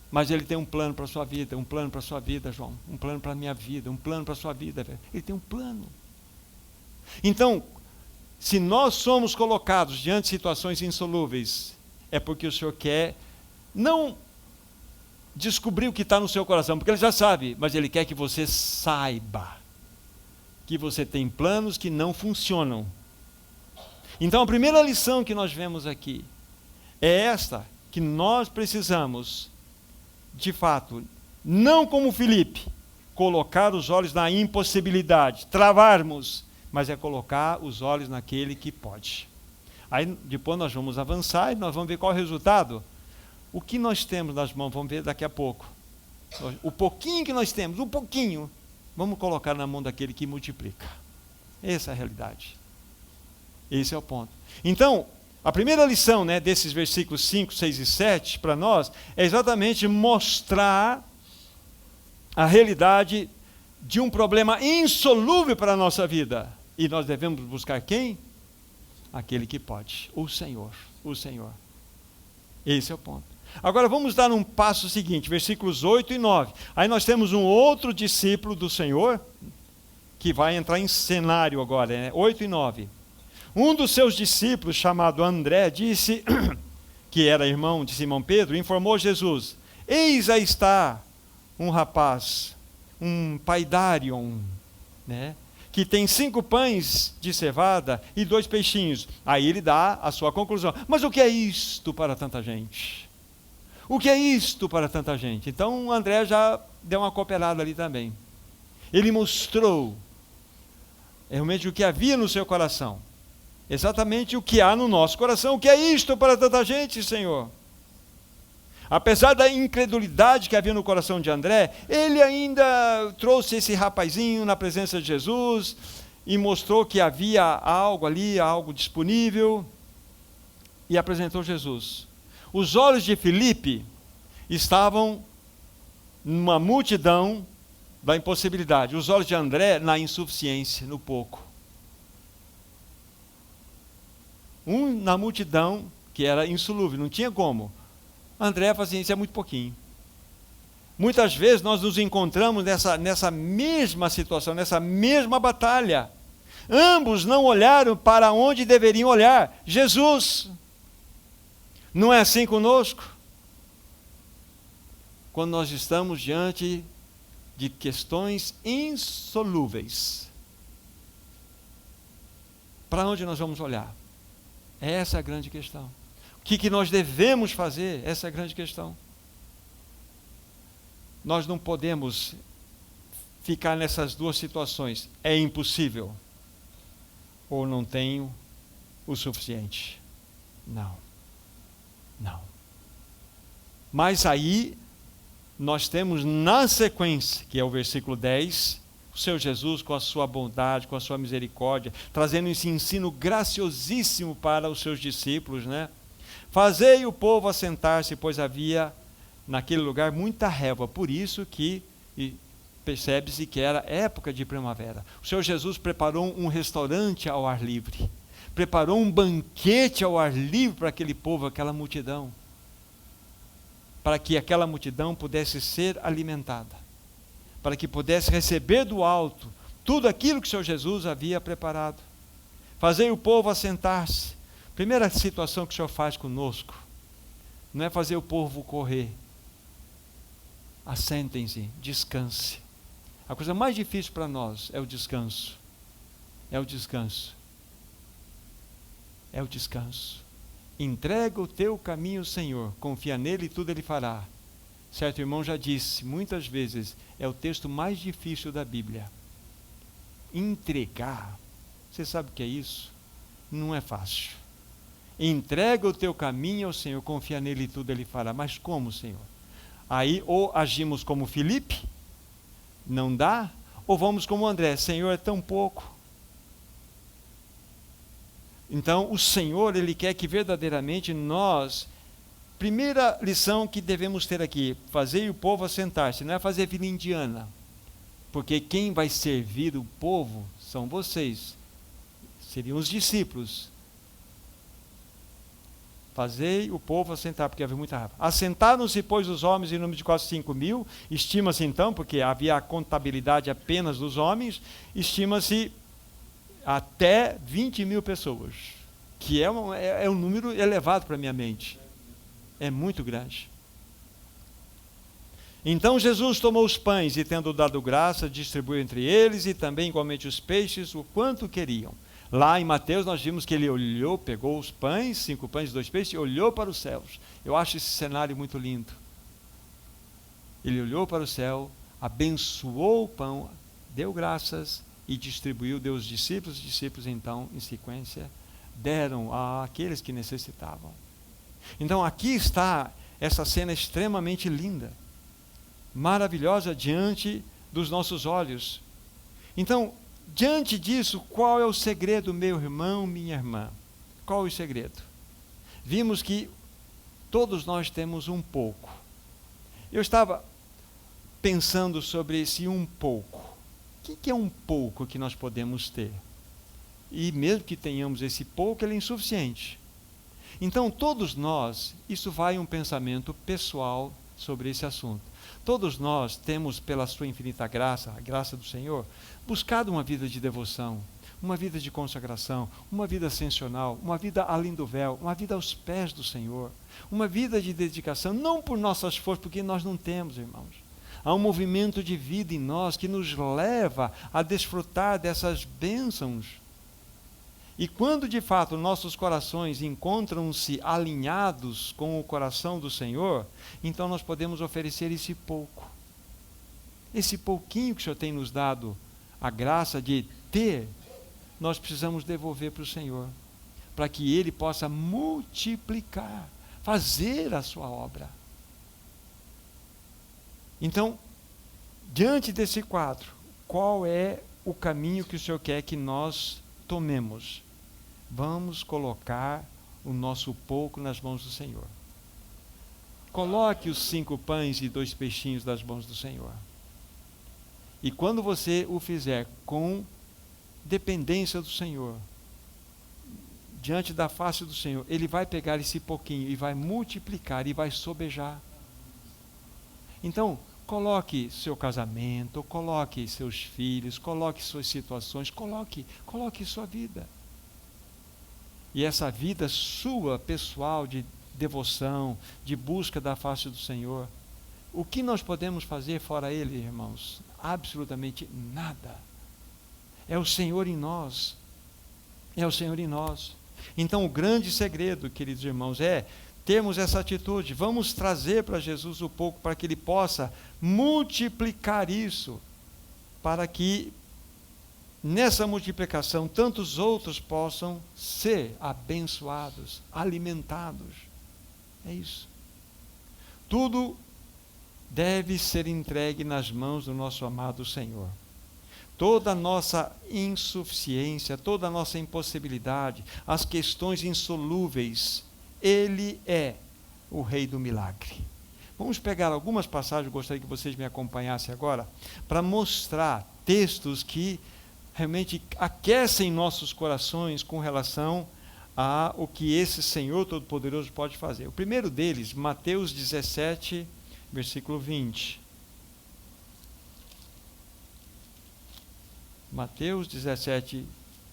Mas Ele tem um plano para a sua vida, um plano para a sua vida, João, um plano para a minha vida, um plano para a sua vida, velho. Ele tem um plano. Então, se nós somos colocados diante de situações insolúveis, é porque o Senhor quer não descobrir o que está no seu coração, porque Ele já sabe, mas Ele quer que você saiba que você tem planos que não funcionam. Então a primeira lição que nós vemos aqui é esta, que nós precisamos, de fato, não como Filipe, colocar os olhos na impossibilidade, travarmos, mas é colocar os olhos naquele que pode. Aí depois nós vamos avançar e nós vamos ver qual é o resultado. O que nós temos nas mãos, vamos ver daqui a pouco. O pouquinho que nós temos, um pouquinho, vamos colocar na mão daquele que multiplica. Essa é a realidade. Esse é o ponto. Então, a primeira lição, né, desses versículos 5, 6 e 7 para nós é exatamente mostrar a realidade de um problema insolúvel para a nossa vida. E nós devemos buscar quem? Aquele que pode. O Senhor. O Senhor. Esse é o ponto. Agora vamos dar um passo seguinte, versículos 8 e 9. Aí nós temos um outro discípulo do Senhor, que vai entrar em cenário agora, né? 8 e 9. Um dos seus discípulos, chamado André, disse, que era irmão de Simão Pedro, informou Jesus: eis aí está um rapaz, um paidarion, né, que tem 5 pães de cevada e 2 peixinhos. Aí ele dá a sua conclusão. Mas o que é isto para tanta gente? O que é isto para tanta gente? Então André já deu uma cooperada ali também. Ele mostrou realmente o que havia no seu coração. Exatamente o que há no nosso coração. O que é isto para tanta gente, Senhor? Apesar da incredulidade que havia no coração de André, ele ainda trouxe esse rapazinho na presença de Jesus e mostrou que havia algo ali, algo disponível, e apresentou Jesus. Os olhos de Filipe estavam numa multidão da impossibilidade. Os olhos de André na insuficiência, no pouco. Um na multidão que era insolúvel, não tinha como. André fala assim, isso é muito pouquinho. Muitas vezes nós nos encontramos nessa mesma situação, nessa mesma batalha. Ambos não olharam para onde deveriam olhar. Jesus. Não é assim conosco? Quando nós estamos diante de questões insolúveis, para onde nós vamos olhar? Essa é a grande questão. O que nós devemos fazer? Essa é a grande questão. Nós não podemos ficar nessas duas situações. É impossível. Ou não tenho o suficiente. Não. Não. Mas aí, nós temos na sequência, que é o versículo 10, o seu Jesus com a sua bondade, com a sua misericórdia, trazendo esse ensino graciosíssimo para os seus discípulos, né? Fazei o povo assentar-se, pois havia naquele lugar muita relva, por isso que percebe-se que era época de primavera. O Senhor Jesus preparou um restaurante ao ar livre, preparou um banquete ao ar livre para aquele povo, aquela multidão, para que aquela multidão pudesse ser alimentada, para que pudesse receber do alto tudo aquilo que o Senhor Jesus havia preparado. Fazei o povo assentar-se. Primeira situação que o Senhor faz conosco, não é fazer o povo correr. Assentem-se, descanse. A coisa mais difícil para nós é o descanso. É o descanso. É o descanso. Entrega o teu caminho ao Senhor, confia nele e tudo ele fará. Certo irmão já disse, muitas vezes, é o texto mais difícil da Bíblia. Entregar. Você sabe o que é isso? Não é fácil. Entrega o teu caminho ao Senhor, confia nele e tudo ele fará. Mas como, Senhor? Aí ou agimos como Filipe, não dá, ou vamos como André, Senhor, é tão pouco. Então o Senhor, Ele quer que verdadeiramente nós, primeira lição que devemos ter aqui, fazer o povo assentar-se, não é fazer vida indiana, porque quem vai servir o povo são vocês, seriam os discípulos. Fazei o povo assentar, porque havia muita raiva. Assentaram-se, pois, os homens em número de quase 5.000, estima-se então, porque havia a contabilidade apenas dos homens, estima-se até 20.000 pessoas, que é um número elevado para a minha mente. É muito grande. Então Jesus tomou os pães e, tendo dado graça, distribuiu entre eles e também igualmente os peixes, o quanto queriam. Lá em Mateus nós vimos que ele olhou, pegou os pães, 5 pães e 2 peixes, e olhou para os céus. Eu acho esse cenário muito lindo. Ele olhou para o céu, abençoou o pão, deu graças e distribuiu, deu aos discípulos. Os discípulos então, em sequência, deram àqueles que necessitavam. Então aqui está essa cena extremamente linda, maravilhosa diante dos nossos olhos. Então, diante disso, qual é o segredo, meu irmão, minha irmã? Qual é o segredo? Vimos que todos nós temos um pouco. Eu estava pensando sobre esse um pouco. O que é um pouco que nós podemos ter? E mesmo que tenhamos esse pouco, ele é insuficiente. Então, todos nós, isso vai um pensamento pessoal sobre esse assunto. Todos nós temos, pela sua infinita graça, a graça do Senhor, buscado uma vida de devoção, uma vida de consagração, uma vida ascensional, uma vida além do véu, uma vida aos pés do Senhor, uma vida de dedicação, não por nossas forças, porque nós não temos, irmãos. Há um movimento de vida em nós que nos leva a desfrutar dessas bênçãos. E quando de fato nossos corações encontram-se alinhados com o coração do Senhor, então nós podemos oferecer esse pouco. Esse pouquinho que o Senhor tem nos dado a graça de ter, nós precisamos devolver para o Senhor, para que Ele possa multiplicar, fazer a sua obra. Então, diante desse quadro, qual é o caminho que o Senhor quer que nós tomemos? Vamos colocar o nosso pouco nas mãos do Senhor. Coloque os 5 pães e 2 peixinhos nas mãos do Senhor. E quando você o fizer com dependência do Senhor, diante da face do Senhor, Ele vai pegar esse pouquinho e vai multiplicar e vai sobejar. Então, coloque seu casamento, coloque seus filhos, coloque suas situações, coloque sua vida. E essa vida sua, pessoal, de devoção, de busca da face do Senhor, o que nós podemos fazer fora Ele, irmãos? Absolutamente nada. É o Senhor em nós. É o Senhor em nós. Então o grande segredo, queridos irmãos, é termos essa atitude. Vamos trazer para Jesus o pouco, para que Ele possa multiplicar isso, para que nessa multiplicação tantos outros possam ser abençoados, alimentados. É isso. Tudo deve ser entregue nas mãos do nosso amado Senhor. Toda a nossa insuficiência, toda a nossa impossibilidade, as questões insolúveis, Ele é o Rei do milagre. Vamos pegar algumas passagens, eu gostaria que vocês me acompanhassem agora, para mostrar textos que realmente aquecem nossos corações com relação a o que esse Senhor Todo-Poderoso pode fazer. O primeiro deles, Mateus 17, versículo 20. Mateus 17,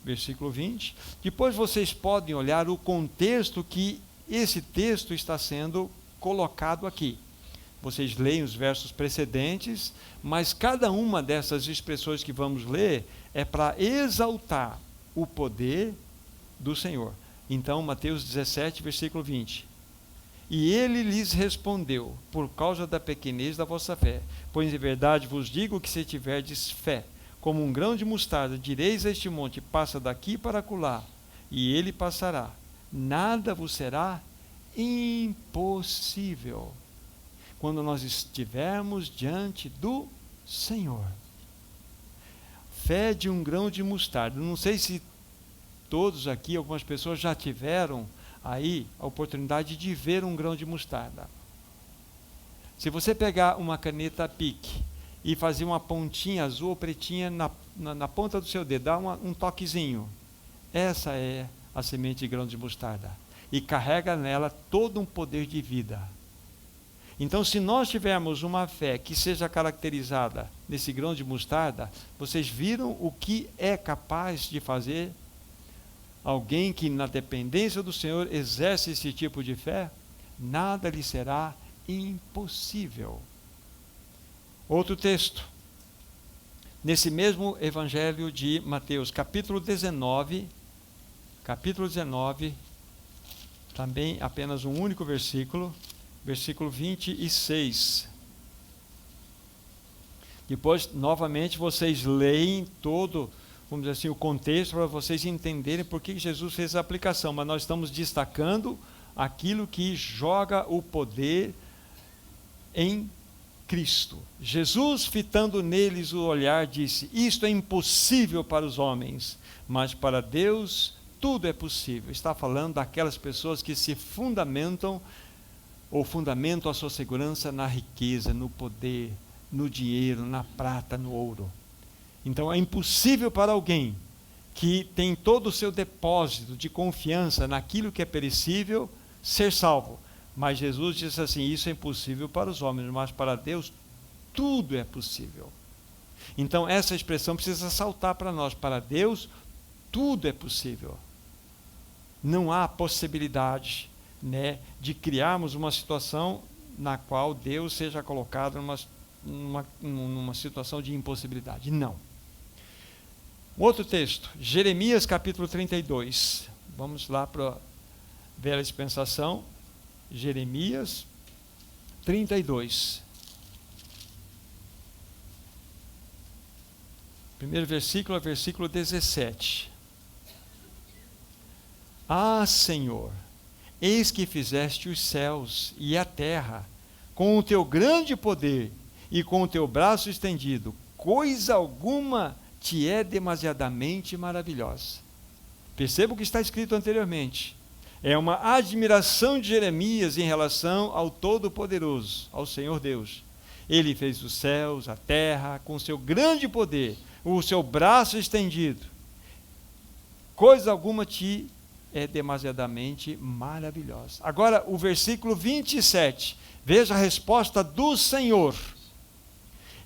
versículo 20. Depois vocês podem olhar o contexto que esse texto está sendo colocado aqui. Vocês leem os versos precedentes, mas cada uma dessas expressões que vamos ler é para exaltar o poder do Senhor. Então, Mateus 17, versículo 20. E ele lhes respondeu, por causa da pequenez da vossa fé, pois em verdade vos digo que se tiverdes fé, como um grão de mostarda, direis a este monte, passa daqui para acolá, e ele passará. Nada vos será impossível quando nós estivermos diante do Senhor. Fé de um grão de mostarda. Não sei se todos aqui, algumas pessoas já tiveram aí a oportunidade de ver um grão de mostarda. Se você pegar uma caneta Bic e fazer uma pontinha azul ou pretinha na ponta do seu dedo, dá um toquezinho, essa é a semente de grão de mostarda, e carrega nela todo um poder de vida. Então, se nós tivermos uma fé que seja caracterizada nesse grão de mostarda, vocês viram o que é capaz de fazer alguém que na dependência do Senhor exerce esse tipo de fé? Nada lhe será impossível. Outro texto, nesse mesmo evangelho de Mateus, capítulo 19, também apenas um único versículo, versículo 26. Depois, novamente, vocês leem todo, vamos dizer assim, o contexto para vocês entenderem por que Jesus fez a aplicação, mas nós estamos destacando aquilo que joga o poder em Cristo. Jesus, fitando neles o olhar, disse: isto é impossível para os homens, mas para Deus tudo é possível. Está falando daquelas pessoas que se fundamentam a sua segurança na riqueza, no poder, no dinheiro, na prata, no ouro. Então é impossível para alguém que tem todo o seu depósito de confiança naquilo que é perecível ser salvo. Mas Jesus disse assim: isso é impossível para os homens, mas para Deus tudo é possível. Então essa expressão precisa saltar para nós: para Deus tudo é possível. Não há possibilidade, de criarmos uma situação na qual Deus seja colocado numa situação de impossibilidade. Não. Outro texto, Jeremias capítulo 32. Vamos lá para a velha dispensação. Jeremias 32. Primeiro versículo, versículo 17. Ah, Senhor, eis que fizeste os céus e a terra com o teu grande poder e com o teu braço estendido. Coisa alguma te é demasiadamente maravilhosa. Perceba o que está escrito anteriormente. É uma admiração de Jeremias em relação ao Todo-Poderoso, ao Senhor Deus. Ele fez os céus, a terra, com o seu grande poder, o seu braço estendido. Coisa alguma te é demasiadamente maravilhosa. Agora, o versículo 27. Veja a resposta do Senhor.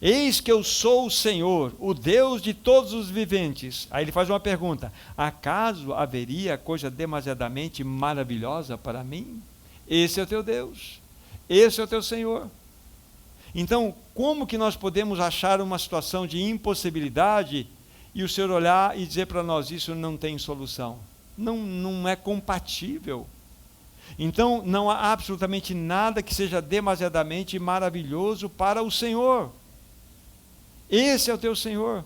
Eis que eu sou o Senhor, o Deus de todos os viventes. Aí ele faz uma pergunta: acaso haveria coisa demasiadamente maravilhosa para mim? Esse é o teu Deus, esse é o teu Senhor. Então, como que nós podemos achar uma situação de impossibilidade e o Senhor olhar e dizer para nós: isso não tem solução? Não é compatível. Então, não há absolutamente nada que seja demasiadamente maravilhoso para o Senhor. Esse é o teu Senhor.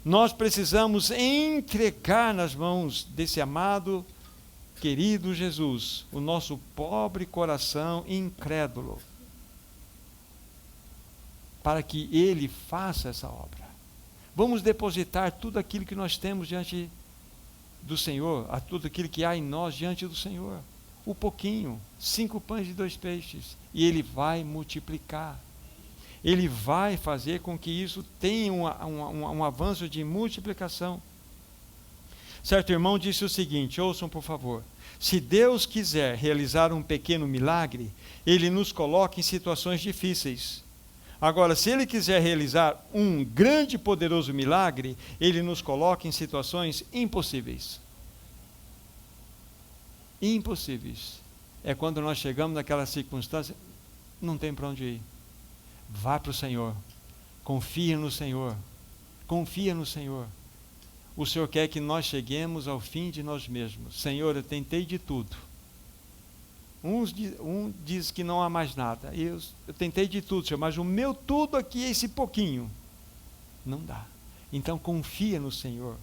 Nós precisamos entregar nas mãos desse amado, querido Jesus, o nosso pobre coração incrédulo, para que Ele faça essa obra. Vamos depositar tudo aquilo que nós temos diante do Senhor, a tudo aquilo que há em nós diante do Senhor. o pouquinho, 5 pães e 2 peixes, e Ele vai multiplicar. Ele vai fazer com que isso tenha um avanço de multiplicação. Certo irmão disse o seguinte, ouçam por favor: se Deus quiser realizar um pequeno milagre, Ele nos coloca em situações difíceis. Agora, se Ele quiser realizar um grande e poderoso milagre, Ele nos coloca em situações impossíveis. Impossíveis. É quando nós chegamos naquela circunstância, não tem para onde ir. Vá para o Senhor, confia no Senhor, confia no Senhor. O Senhor quer que nós cheguemos ao fim de nós mesmos. Senhor, eu tentei de tudo. Um diz que não há mais nada. Eu tentei de tudo, Senhor, mas o meu tudo aqui é esse pouquinho. Não dá. Então confia no Senhor.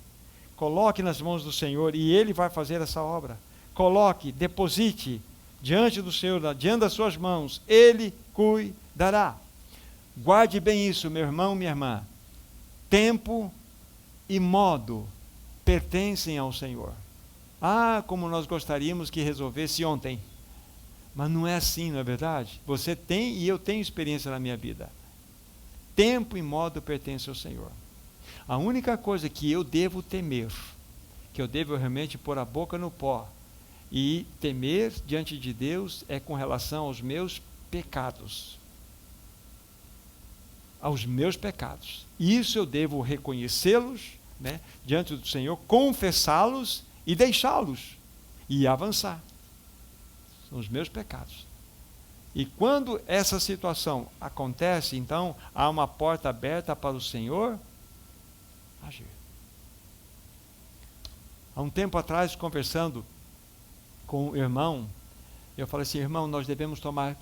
Coloque nas mãos do Senhor e Ele vai fazer essa obra. Coloque, deposite diante do Senhor, diante das suas mãos. Ele cuidará. Guarde bem isso, meu irmão, minha irmã. Tempo e modo pertencem ao Senhor. Ah, como nós gostaríamos que resolvesse ontem. Mas não é assim, não é verdade? Você tem e eu tenho experiência na minha vida. Tempo e modo pertencem ao Senhor. A única coisa que eu devo temer, que eu devo realmente pôr a boca no pó e temer diante de Deus, é com relação aos meus pecados. Aos meus pecados. Isso eu devo reconhecê-los, né, diante do Senhor, confessá-los e deixá-los e avançar. São os meus pecados. E quando essa situação acontece, então há uma porta aberta para o Senhor agir. Há um tempo atrás, conversando com o irmão, eu falei assim: irmão, nós devemos tomar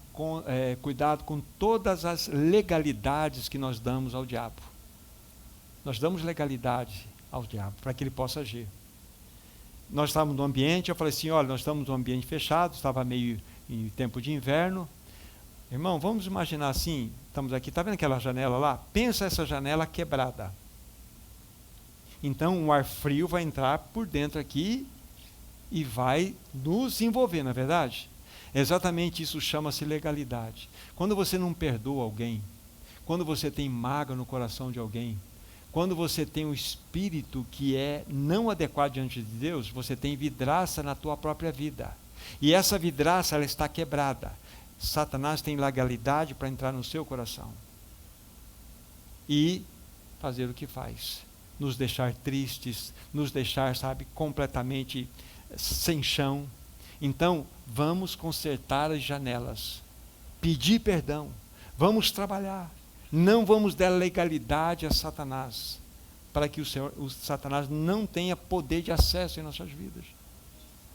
cuidado com todas as legalidades que nós damos ao diabo. Nós damos legalidade ao diabo para que ele possa agir. Nós estávamos no ambiente, eu falei assim: olha, nós estamos num ambiente fechado, estava meio em tempo de inverno. Irmão, vamos imaginar assim, estamos aqui, está vendo aquela janela lá? Pensa essa janela quebrada. Então, um ar frio vai entrar por dentro aqui e vai nos envolver, não é verdade? Exatamente isso chama-se legalidade. Quando você não perdoa alguém, quando você tem mágoa no coração de alguém, quando você tem um espírito que é não adequado diante de Deus, você tem vidraça na tua própria vida. E essa vidraça, ela está quebrada. Satanás tem legalidade para entrar no seu coração e fazer o que faz. Nos deixar tristes, nos deixar, sabe, completamente sem chão. Então, vamos consertar as janelas, pedir perdão, vamos trabalhar. Não vamos dar legalidade a Satanás, para que o Satanás não tenha poder de acesso em nossas vidas.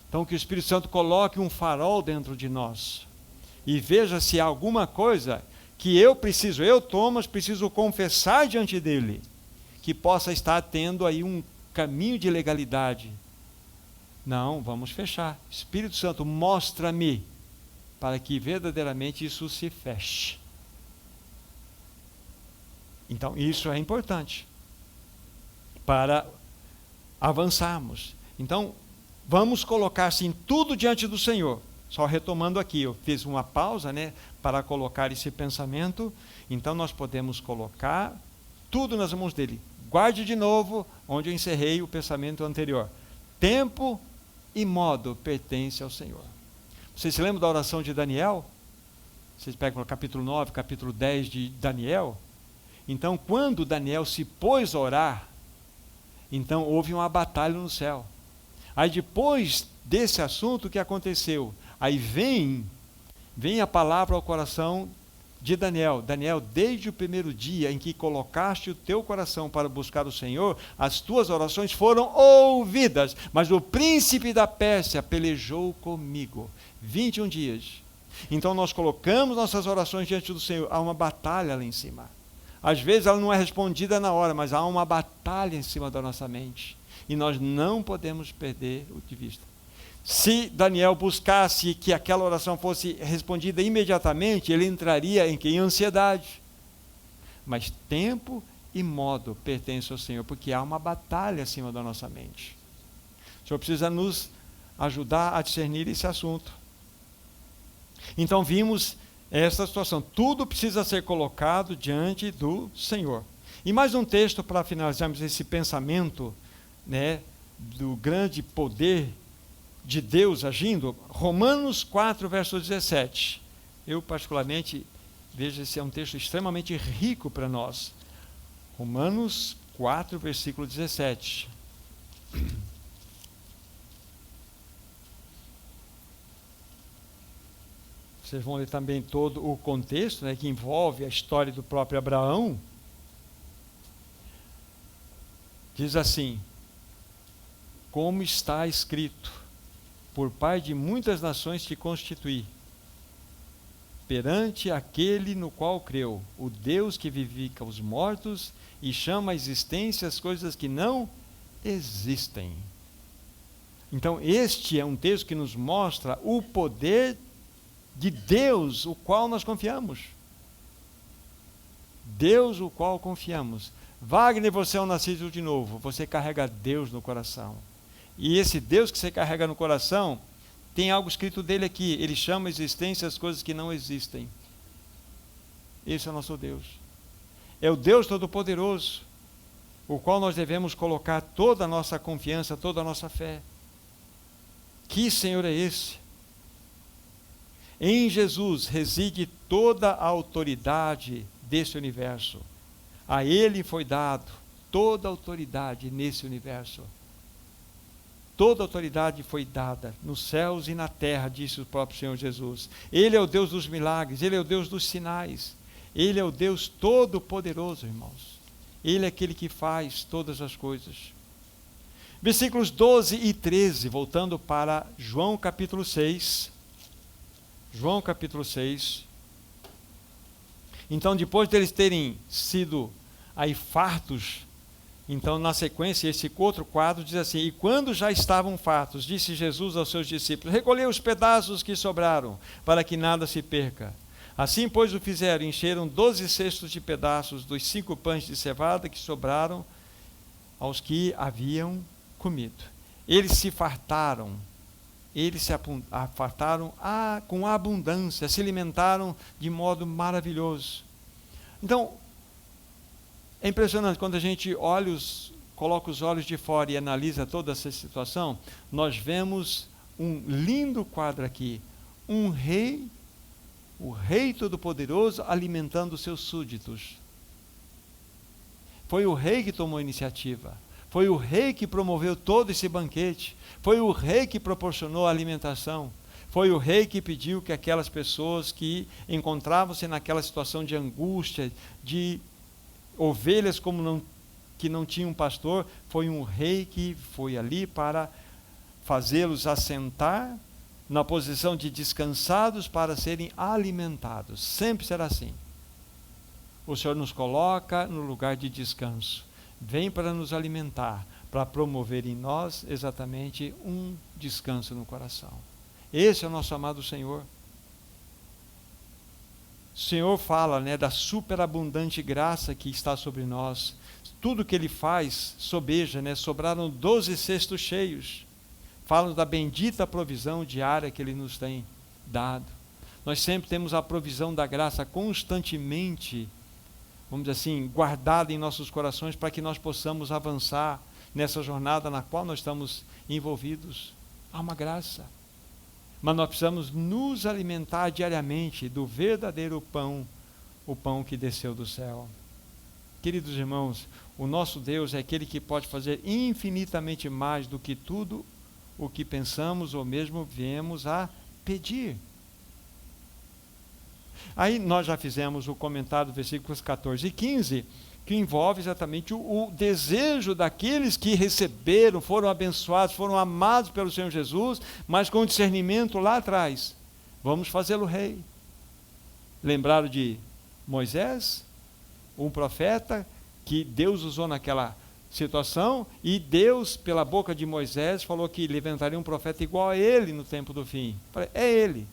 Então, que o Espírito Santo coloque um farol dentro de nós, e veja se há alguma coisa que eu, Thomas, preciso confessar diante dele, que possa estar tendo aí um caminho de legalidade. Não, vamos fechar. Espírito Santo, mostra-me, para que verdadeiramente isso se feche. Então, isso é importante para avançarmos. Então, vamos colocar assim tudo diante do Senhor. Só retomando aqui, eu fiz uma pausa, né, para colocar esse pensamento. Então, nós podemos colocar tudo nas mãos dele. Guarde de novo onde eu encerrei o pensamento anterior. Tempo e modo pertence ao Senhor. Vocês se lembram da oração de Daniel? Vocês pegam no capítulo 9, capítulo 10 de Daniel. Então, quando Daniel se pôs a orar, então houve uma batalha no céu. Aí depois desse assunto, o que aconteceu? Aí vem a palavra ao coração de Daniel. Daniel, desde o primeiro dia em que colocaste o teu coração para buscar o Senhor, as tuas orações foram ouvidas, mas o príncipe da Pérsia pelejou comigo 21 dias. Então nós colocamos nossas orações diante do Senhor. Há uma batalha lá em cima. Às vezes ela não é respondida na hora, mas há uma batalha em cima da nossa mente. E nós não podemos perder o de vista. Se Daniel buscasse que aquela oração fosse respondida imediatamente, ele entraria em ansiedade. Mas tempo e modo pertencem ao Senhor, porque há uma batalha acima da nossa mente. O Senhor precisa nos ajudar a discernir esse assunto. Então vimos essa situação. Tudo precisa ser colocado diante do Senhor. E mais um texto para finalizarmos esse pensamento, né, do grande poder de Deus agindo. Romanos 4, verso 17. Eu particularmente vejo esse é um texto extremamente rico para nós. Romanos 4, versículo 17. Vocês vão ler também todo o contexto, né, que envolve a história do próprio Abraão. Diz assim: como está escrito, por pai de muitas nações te constituí, perante aquele no qual creu, o Deus que vivifica os mortos e chama à existência as coisas que não existem. Então este é um texto que nos mostra o poder de Deus, o qual nós confiamos. Deus, o qual confiamos. Wagner, você é um nascido de novo, você carrega Deus no coração. E esse Deus que você carrega no coração, tem algo escrito dele aqui, ele chama a existência as coisas que não existem. Esse é o nosso Deus. É o Deus Todo-Poderoso, o qual nós devemos colocar toda a nossa confiança, toda a nossa fé. Que Senhor é esse? Em Jesus reside toda a autoridade desse universo. A Ele foi dado toda a autoridade nesse universo. Toda a autoridade foi dada nos céus e na terra, disse o próprio Senhor Jesus. Ele é o Deus dos milagres, Ele é o Deus dos sinais. Ele é o Deus todo-poderoso, irmãos. Ele é aquele que faz todas as coisas. Versículos 12 e 13, voltando para João capítulo 6. João capítulo 6. Então, depois deles terem sido aí fartos, então na sequência esse outro quadro diz assim: e quando já estavam fartos, disse Jesus aos seus discípulos: recolhei os pedaços que sobraram, para que nada se perca. Assim, pois, o fizeram, encheram 12 cestos de pedaços dos 5 pães de cevada que sobraram aos que haviam comido. Eles se fartaram. Eles se fartaram com abundância, se alimentaram de modo maravilhoso. Então, é impressionante, quando a gente coloca os olhos de fora e analisa toda essa situação, nós vemos um lindo quadro aqui, um rei, o rei todo-poderoso alimentando os seus súditos. Foi o rei que tomou a iniciativa. Foi o rei que promoveu todo esse banquete. Foi o rei que proporcionou a alimentação. Foi o rei que pediu que aquelas pessoas que encontravam-se naquela situação de angústia, de ovelhas que não tinham pastor, foi um rei que foi ali para fazê-los assentar na posição de descansados para serem alimentados. Sempre será assim. O Senhor nos coloca no lugar de descanso. Vem para nos alimentar, para promover em nós exatamente um descanso no coração. Esse é o nosso amado Senhor. O Senhor fala, né, da superabundante graça que está sobre nós. Tudo que Ele faz sobeja, né? Sobraram 12 cestos cheios. Falam da bendita provisão diária que Ele nos tem dado. Nós sempre temos a provisão da graça constantemente, vamos dizer assim, guardada em nossos corações para que nós possamos avançar nessa jornada na qual nós estamos envolvidos. Há uma graça. Mas nós precisamos nos alimentar diariamente do verdadeiro pão, o pão que desceu do céu. Queridos irmãos, o nosso Deus é aquele que pode fazer infinitamente mais do que tudo o que pensamos ou mesmo viemos a pedir. Aí nós já fizemos o comentário dos versículos 14 e 15, que envolve exatamente o desejo daqueles que receberam, foram abençoados, foram amados pelo Senhor Jesus, mas com discernimento lá atrás. Vamos fazê-lo rei. Lembraram de Moisés, um profeta que Deus usou naquela situação, e Deus, pela boca de Moisés, falou que levantaria um profeta igual a ele no tempo do fim. É ele.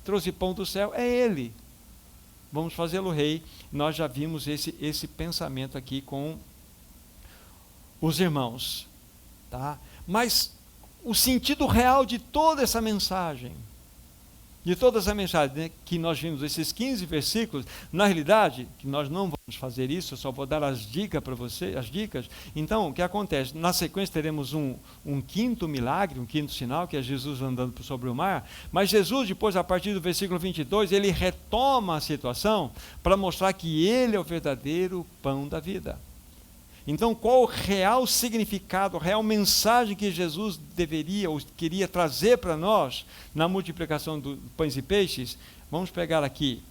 Trouxe pão do céu, é ele. Vamos fazê-lo rei. Nós já vimos esse pensamento aqui com os irmãos, tá? Mas o sentido real de toda essa mensagem, de toda essa mensagem, né, que nós vimos, esses 15 versículos, na realidade, que nós não vamos fazer isso, eu só vou dar as dicas para você, as dicas. Então, o que acontece? Na sequência teremos um quinto milagre, um quinto sinal, que é Jesus andando sobre o mar, mas Jesus, depois, a partir do versículo 22, ele retoma a situação para mostrar que ele é o verdadeiro pão da vida. Então, qual o real significado, a real mensagem que Jesus deveria ou queria trazer para nós na multiplicação dos pães e peixes? Vamos pegar aqui,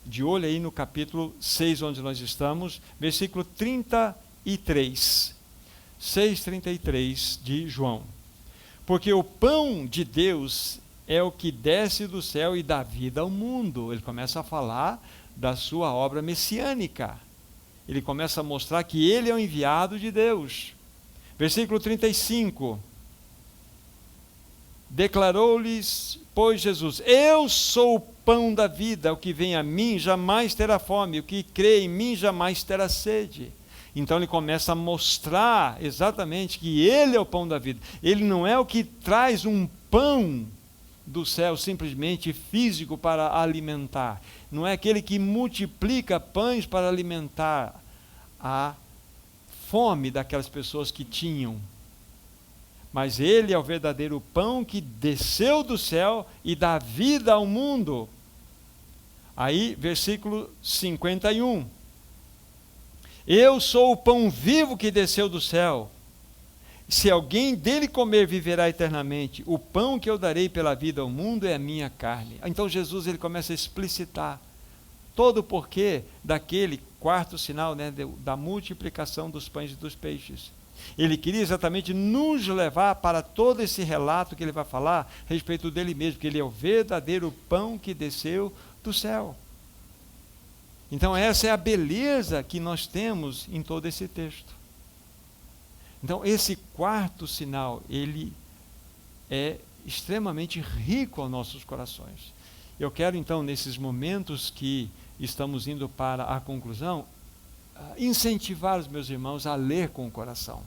de olho aí no capítulo 6, onde nós estamos, versículo 33. 6:33 de João. Porque o pão de Deus é o que desce do céu e dá vida ao mundo. Ele começa a falar da sua obra messiânica. Ele começa a mostrar que ele é o enviado de Deus. Versículo 35. Declarou-lhes, pois, Jesus: eu sou o pão da vida, o que vem a mim jamais terá fome, o que crê em mim jamais terá sede. Então ele começa a mostrar exatamente que ele é o pão da vida. Ele não é o que traz um pão do céu simplesmente físico para alimentar. Não é aquele que multiplica pães para alimentar a fome daquelas pessoas que tinham. Mas ele é o verdadeiro pão que desceu do céu e dá vida ao mundo. Aí, versículo 51. Eu sou o pão vivo que desceu do céu. Se alguém dele comer, viverá eternamente. O pão que eu darei pela vida ao mundo é a minha carne. Então Jesus ele começa a explicitar todo o porquê daquele quarto sinal, né, da multiplicação dos pães e dos peixes. Ele queria exatamente nos levar para todo esse relato que ele vai falar a respeito dele mesmo, que ele é o verdadeiro pão que desceu do céu. Então essa é a beleza que nós temos em todo esse texto. Então esse quarto sinal, ele é extremamente rico aos nossos corações. Eu quero então, nesses momentos que estamos indo para a conclusão, incentivar os meus irmãos a ler com o coração.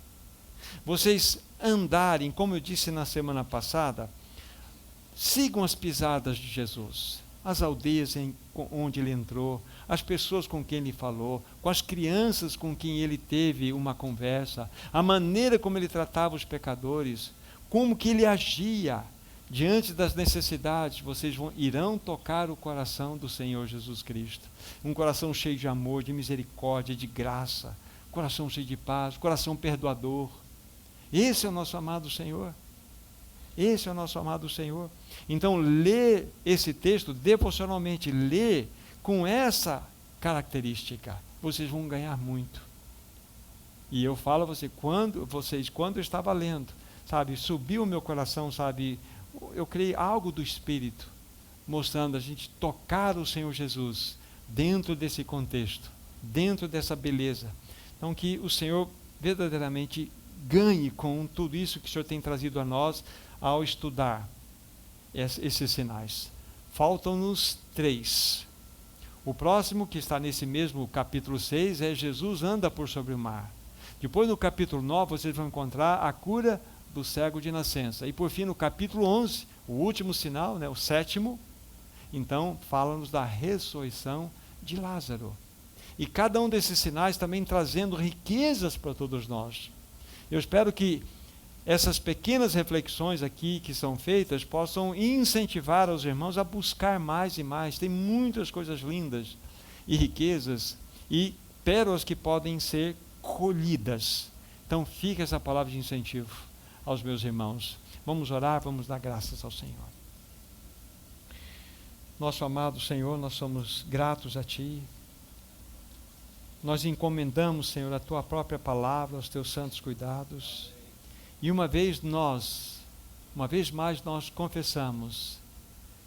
Vocês andarem, como eu disse na semana passada, sigam as pisadas de Jesus. As aldeias onde ele entrou, as pessoas com quem ele falou, com as crianças com quem ele teve uma conversa, a maneira como ele tratava os pecadores, como que ele agia diante das necessidades. Vocês irão tocar o coração do Senhor Jesus Cristo. Um coração cheio de amor, de misericórdia, de graça, coração cheio de paz, coração perdoador. Esse é o nosso amado Senhor. Esse é o nosso amado Senhor. Então, lê esse texto devocionalmente, lê com essa característica, vocês vão ganhar muito. E eu falo a vocês, quando eu estava lendo, sabe, subiu o meu coração, sabe, eu criei algo do Espírito, mostrando a gente tocar o Senhor Jesus dentro desse contexto, dentro dessa beleza. Então, que o Senhor verdadeiramente ganhe com tudo isso que o Senhor tem trazido a nós ao estudar esses sinais. Faltam-nos 3. O próximo, que está nesse mesmo capítulo 6, é Jesus anda por sobre o mar. Depois, no capítulo 9, vocês vão encontrar a cura do cego de nascença. E por fim, no capítulo 11, o último sinal, né, o 7º, então fala-nos da ressurreição de Lázaro. E cada um desses sinais também trazendo riquezas para todos nós. Eu espero que essas pequenas reflexões aqui que são feitas possam incentivar os irmãos a buscar mais e mais. Tem muitas coisas lindas e riquezas e pérolas que podem ser colhidas. Então fica essa palavra de incentivo aos meus irmãos. Vamos orar, vamos dar graças ao Senhor. Nosso amado Senhor, nós somos gratos a Ti. Nós encomendamos, Senhor, a Tua própria palavra, aos Teus santos cuidados. E uma vez mais nós confessamos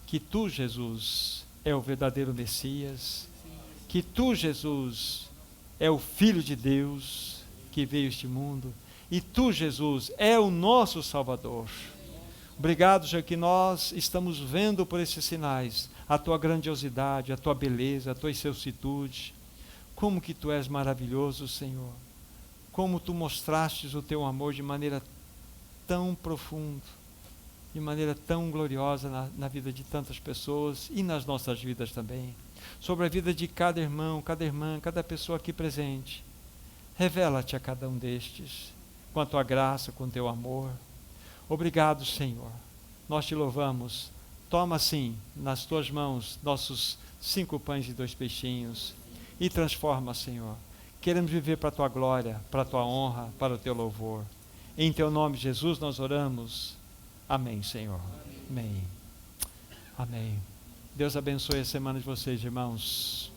que Tu, Jesus, é o verdadeiro Messias, que Tu, Jesus, é o Filho de Deus que veio a este mundo, e Tu, Jesus, é o nosso Salvador. Obrigado, Senhor, que nós estamos vendo por esses sinais a Tua grandiosidade, a Tua beleza, a Tua excelsitude. Como que Tu és maravilhoso, Senhor. Como Tu mostrastes o Teu amor de maneira tão profunda. de maneira tão gloriosa na vida de tantas pessoas e nas nossas vidas também. Sobre a vida de cada irmão, cada irmã, cada pessoa aqui presente. Revela-te a cada um destes, com a tua graça, com o teu amor. Obrigado, Senhor. Nós te louvamos. Toma, sim, nas tuas mãos nossos 5 pães e 2 peixinhos e transforma, Senhor. Queremos viver para a tua glória, para a tua honra, para o teu louvor. Em teu nome, Jesus, nós oramos. Amém, Senhor. Amém. Amém. Deus abençoe a semana de vocês, irmãos.